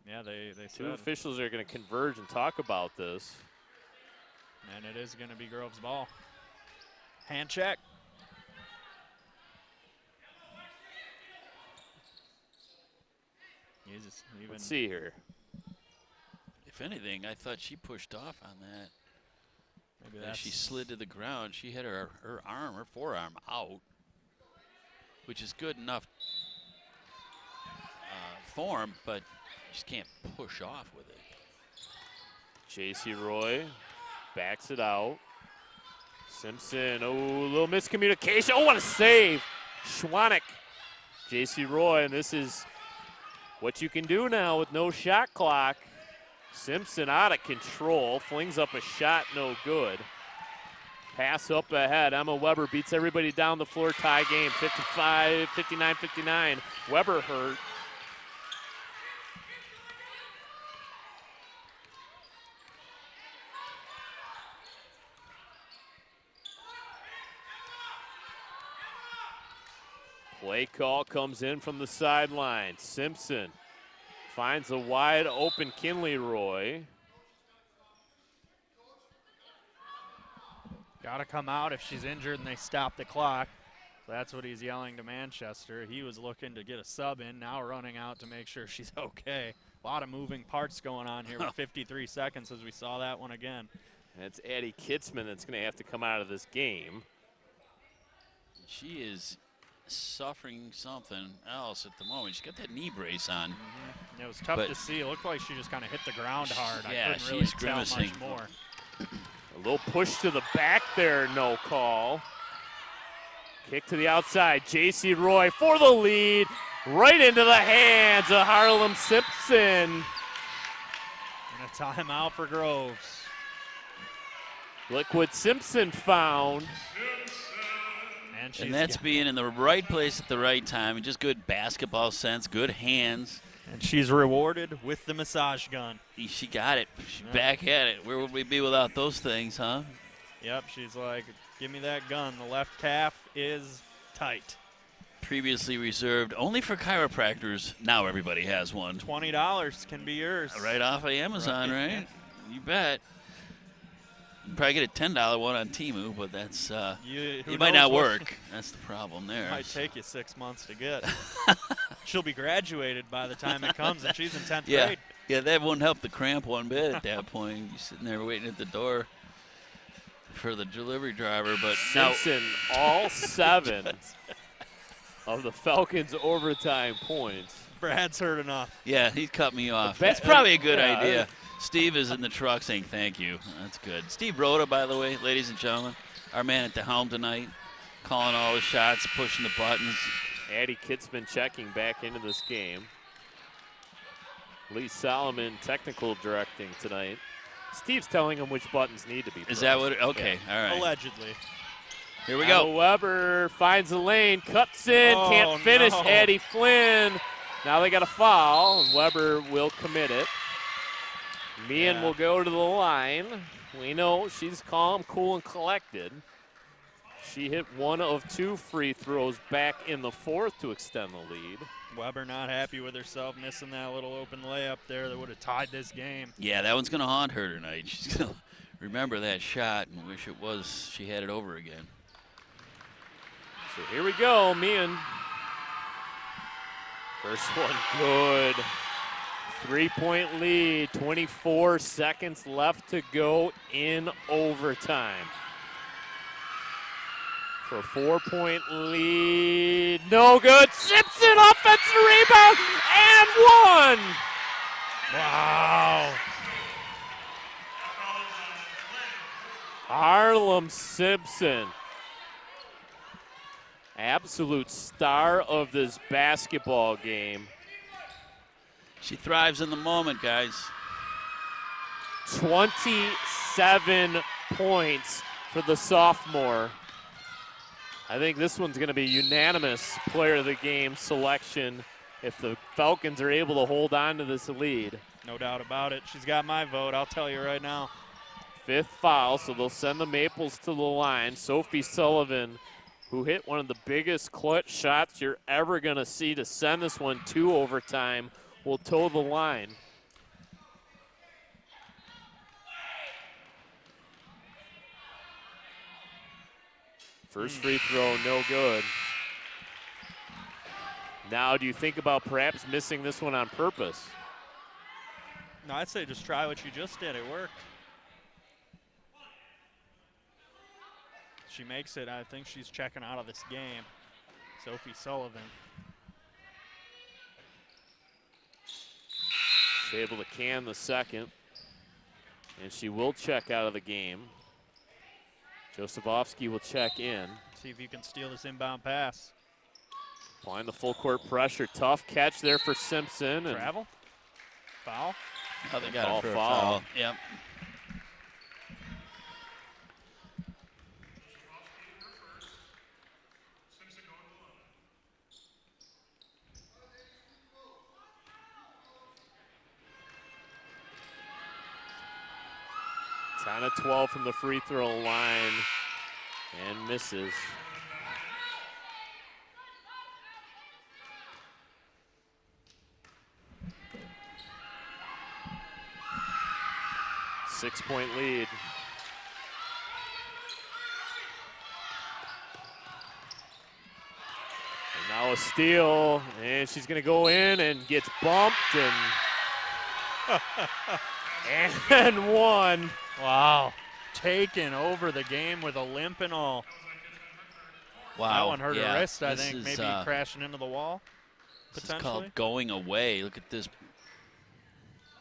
Yeah, they 2 said. officials are going to converge and talk about this. And it is going to be Groves' ball. Hand check. Jesus, Let's see here. If anything, I thought she pushed off on that. Maybe As she slid to the ground, she had her forearm out, which is good enough form, but you just can't push off with it. J.C. Roy backs it out. Simpson, a little miscommunication. Oh, what a save. Schwanek, J.C. Roy, and this is what you can do now with no shot clock. Simpson out of control, flings up a shot, no good. Pass up ahead. Emma Weber beats everybody down the floor, tie game, 59-59. Weber hurt. Play call comes in from the sideline. Simpson finds a wide open Kinley Roy. Got to come out if she's injured and they stop the clock. That's what he's yelling to Manchester. He was looking to get a sub in, now running out to make sure she's okay. A lot of moving parts going on here with 53 seconds as we saw that one again. That's Addie Kitzman that's going to have to come out of this game. She is suffering something else at the moment. She's got that knee brace on. It was tough to see. It looked like she just kind of hit the ground hard. Yeah, I couldn't really she's tell grimacing. much more. A little push to the back there, no call. Kick to the outside, J.C. Roy for the lead. Right into the hands of Harlem Simpson. And a timeout for Groves. Look what Simpson found. And that's being in the right place at the right time, and just good basketball sense, good hands. And she's rewarded with the massage gun. She got it. She's back at it. Where would we be without those things, huh? Yep, she's like, give me that gun. The left calf is tight. Previously reserved only for chiropractors. Now everybody has one. $20 can be yours. Right off of Amazon, right? You bet. You can probably get a $10 one on Temu, but that's it might not work. That's the problem there. It might take you 6 months to get. She'll be graduated by the time it comes, and she's in 10th grade. Yeah, that won't help the cramp one bit at that point. You're sitting there waiting at the door for the delivery driver. But Simpson, all 7 of the Falcons' overtime points. Brad's heard enough. Yeah, he cut me off. That's probably a good idea. Steve is in the truck saying thank you. That's good. Steve Rhoda, by the way, ladies and gentlemen, our man at the helm tonight, calling all the shots, pushing the buttons. Addie Kitzman checking back into this game. Lee Solomon technical directing tonight. Steve's telling him which buttons need to be pressed. Is that what? Okay, all right. Allegedly. Here we go. Weber finds the lane, cuts in, can't finish. No. Addie Flynn. Now they got a foul, and Weber will commit it. Meehan will go to the line. We know she's calm, cool, and collected. She hit 1 of 2 free throws back in the 4th to extend the lead. Weber not happy with herself, missing that little open layup there that would have tied this game. Yeah, that one's going to haunt her tonight. She's going to remember that shot and wish it was she had it over again. So here we go, Meehan. First one good. 3-point lead, 24 seconds left to go in overtime. For a 4-point lead, no good. Simpson, offensive rebound, and 1. Wow. Harlem Simpson, absolute star of this basketball game. She thrives in the moment, guys. 27 points for the sophomore. I think this one's going to be unanimous player of the game selection if the Falcons are able to hold on to this lead. No doubt about it. She's got my vote, I'll tell you right now. 5th foul, so they'll send the Maples to the line. Sophie Sullivan, who hit one of the biggest clutch shots you're ever going to see to send this one to overtime, will toe the line. First free throw, no good. Now, do you think about perhaps missing this one on purpose? No, I'd say just try what you just did. It worked. She makes it. I think she's checking out of this game. Sophie Sullivan. She's able to can the second, and she will check out of the game. Josefovsky will check in. See if you can steal this inbound pass. Applying the full court pressure. Tough catch there for Simpson. Travel? Foul? Oh, they got Ball it for a foul. foul. Yep. Down at 12 from the free throw line and misses. 6-point lead. And now a steal, and she's going to go in and gets bumped and one. Wow. Taking over the game with a limp and all. Wow. That one hurt her wrist, I think, is, maybe crashing into the wall, This is called going away. Look at this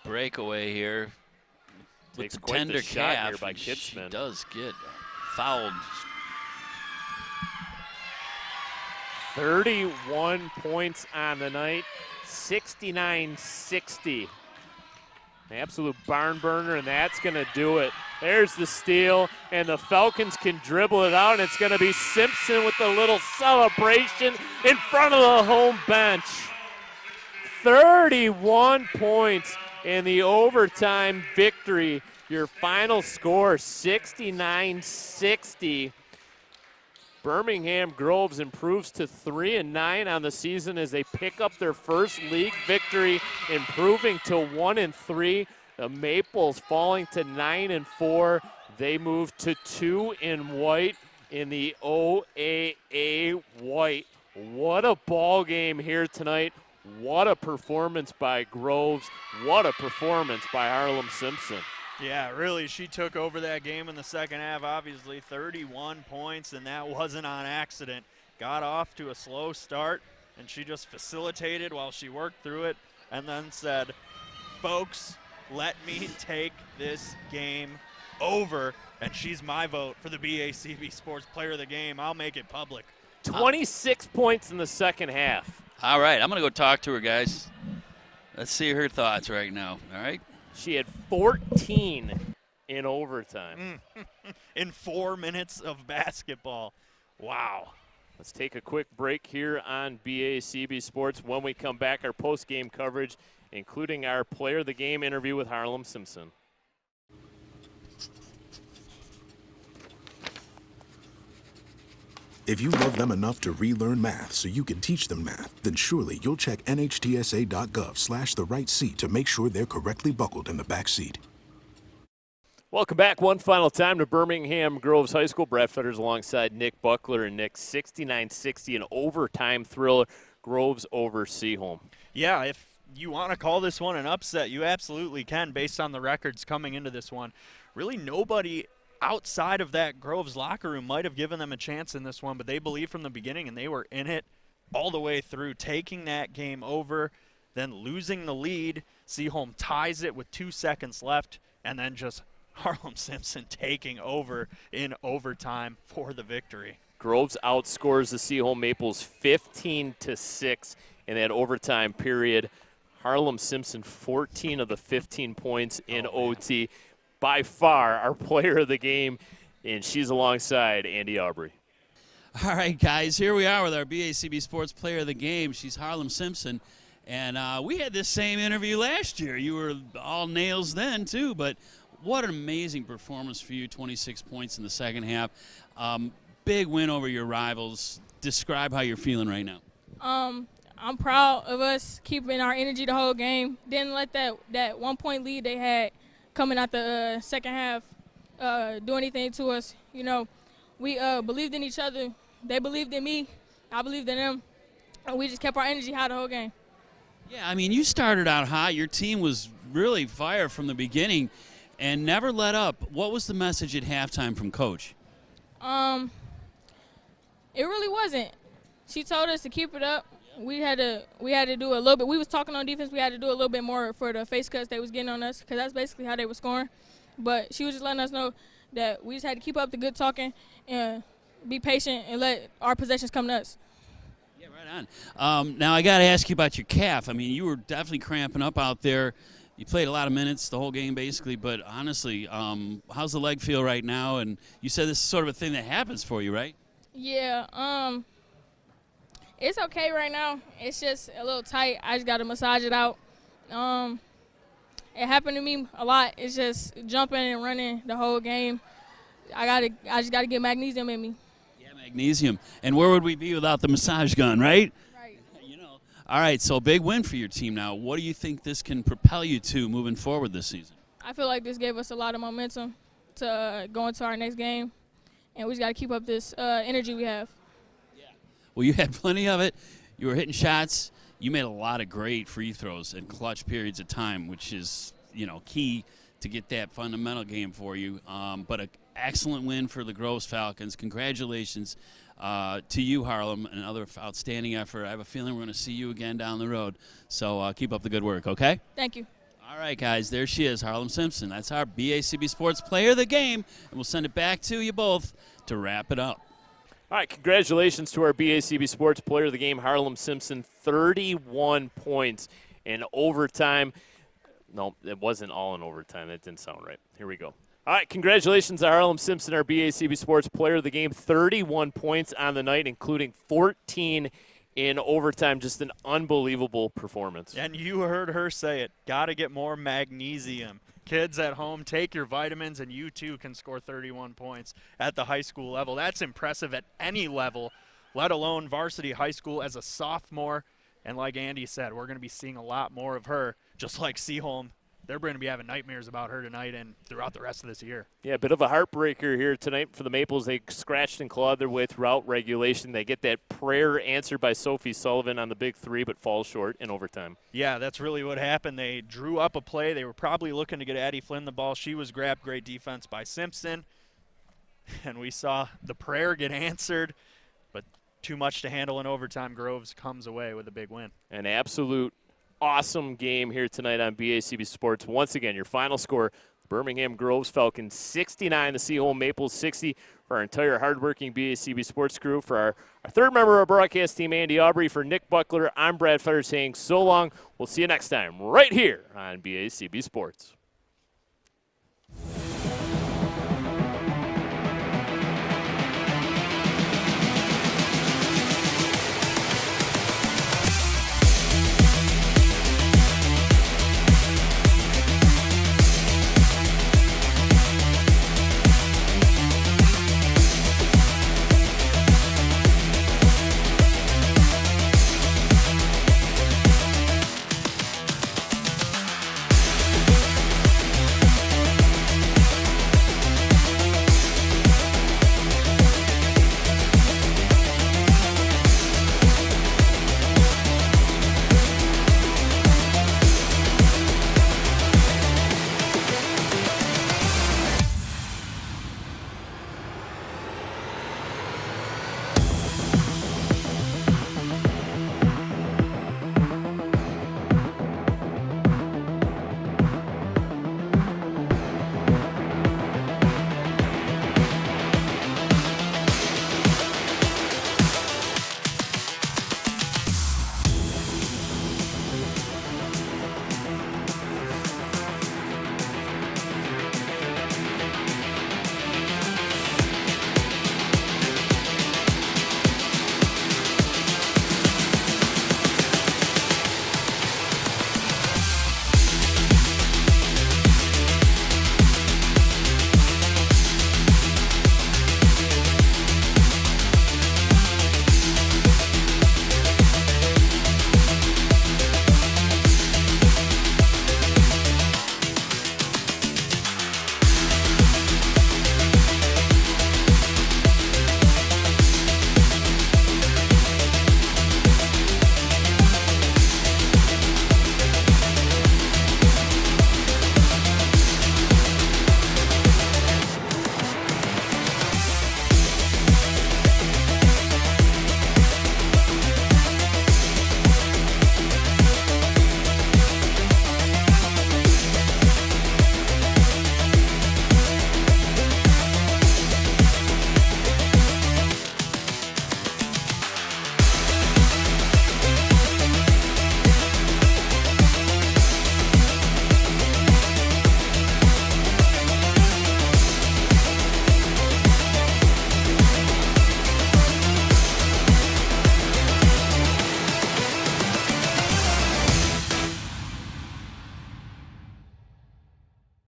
breakaway here. With Takes the quite tender the shot calf, here by and she Kidsman. does get fouled. 31 points on the night, 69-60. An absolute barn burner, and that's going to do it. There's the steal, and the Falcons can dribble it out, and it's going to be Simpson with a little celebration in front of the home bench. 31 points in the overtime victory. Your final score, 69-60. Birmingham Groves improves to 3-9 on the season as they pick up their first league victory, improving to 1-3. The Maples falling to 9-4. They move to 2 in white in the OAA white. What a ball game here tonight. What a performance by Groves. What a performance by Harlem Simpson. Yeah, really, she took over that game in the second half, obviously. 31 points, and that wasn't on accident. Got off to a slow start, and she just facilitated while she worked through it and then said, folks, let me take this game over, and she's my vote for the BACB Sports Player of the Game. I'll make it public. 26 points in the second half. All right, I'm going to go talk to her, guys. Let's see her thoughts right now, all right? She had 14 in overtime. In 4 minutes of basketball. Wow. Let's take a quick break here on BACB Sports. When we come back, our post-game coverage, including our player of the game interview with Harlem Simpson. If you love them enough to relearn math so you can teach them math, then surely you'll check nhtsa.gov/the right seat to make sure they're correctly buckled in the back seat. Welcome back one final time to Birmingham Groves High School. Brad Fetters alongside Nick Buckler, and Nick, 69-60, an overtime thriller. Groves over Seaholm. Yeah, if you want to call this one an upset, you absolutely can based on the records coming into this one. Really nobody outside of that Groves locker room might have given them a chance in this one, but they believed from the beginning, and they were in it all the way through, taking that game over, then losing the lead. Seaholm ties it with 2 seconds left, and then just Harlem Simpson taking over in overtime for the victory. Groves outscores the Seaholm Maples 15-6 in that overtime period. Harlem Simpson, 14 of the 15 points in OT. By far our player of the game, and she's alongside Andy Aubrey. All right, guys, here we are with our BACB Sports Player of the Game. She's Harlem Simpson, and we had this same interview last year. You were all nails then, too, but what an amazing performance for you, 26 points in the second half. Big win over your rivals. Describe how you're feeling right now. I'm proud of us keeping our energy the whole game. Didn't let that 1 point lead they had coming out the second half do anything to us. You know, we believed in each other. They believed in me. I believed in them. And we just kept our energy high the whole game. Yeah, I mean, you started out hot. Your team was really fire from the beginning and never let up. What was the message at halftime from Coach? It really wasn't. She told us to keep it up. We had to do a little bit. We was talking on defense. We had to do a little bit more for the face cuts they was getting on us, because that's basically how they were scoring. But she was just letting us know that we just had to keep up the good talking and be patient and let our possessions come to us. Yeah, right on. Now I got to ask you about your calf. I mean, you were definitely cramping up out there. You played a lot of minutes the whole game basically, but honestly, how's the leg feel right now? And you said this is sort of a thing that happens for you, right? Yeah, it's okay right now. It's just a little tight. I just got to massage it out. It happened to me a lot. It's just jumping and running the whole game. I just got to get magnesium in me. Yeah, magnesium. And where would we be without the massage gun, right? Right. You know. All right, so big win for your team now. What do you think this can propel you to moving forward this season? I feel like this gave us a lot of momentum to go into our next game, and we just got to keep up this energy we have. Well, you had plenty of it. You were hitting shots. You made a lot of great free throws in clutch periods of time, which is, key to get that fundamental game for you. But an excellent win for the Groves Falcons. Congratulations to you, Harlem, another outstanding effort. I have a feeling we're going to see you again down the road. So keep up the good work, okay? Thank you. All right, guys, there she is, Harlem Simpson. That's our BACB Sports Player of the Game, and we'll send it back to you both to wrap it up. All right, congratulations to our BACB Sports Player of the Game, Harlem Simpson, 31 points in overtime. No, it wasn't all in overtime. That didn't sound right. Here we go. All right, congratulations to Harlem Simpson, our BACB Sports Player of the Game, 31 points on the night, including 14 in overtime. Just an unbelievable performance. And you heard her say it. Got to get more magnesium. Kids at home, take your vitamins, and you too can score 31 points at the high school level. That's impressive at any level, let alone varsity high school as a sophomore. And like Andy said, we're going to be seeing a lot more of her, just like Seaholm. They're going to be having nightmares about her tonight and throughout the rest of this year. Yeah, a bit of a heartbreaker here tonight for the Maples. They scratched and clawed their way throughout regulation. They get that prayer answered by Sophie Sullivan on the big three, but fall short in overtime. Yeah, that's really what happened. They drew up a play. They were probably looking to get Addie Flynn the ball. She was grabbed. Great defense by Simpson. And we saw the prayer get answered, but too much to handle in overtime. Groves comes away with a big win. An absolute awesome game here tonight on BACB Sports. Once again, your final score, Birmingham Groves Falcons 69, the Seaholm Maples 60. For our entire hardworking BACB Sports crew, for our third member of our broadcast team, Andy Aubrey, for Nick Buckler, I'm Brad Fetter saying so long. We'll see you next time right here on BACB Sports.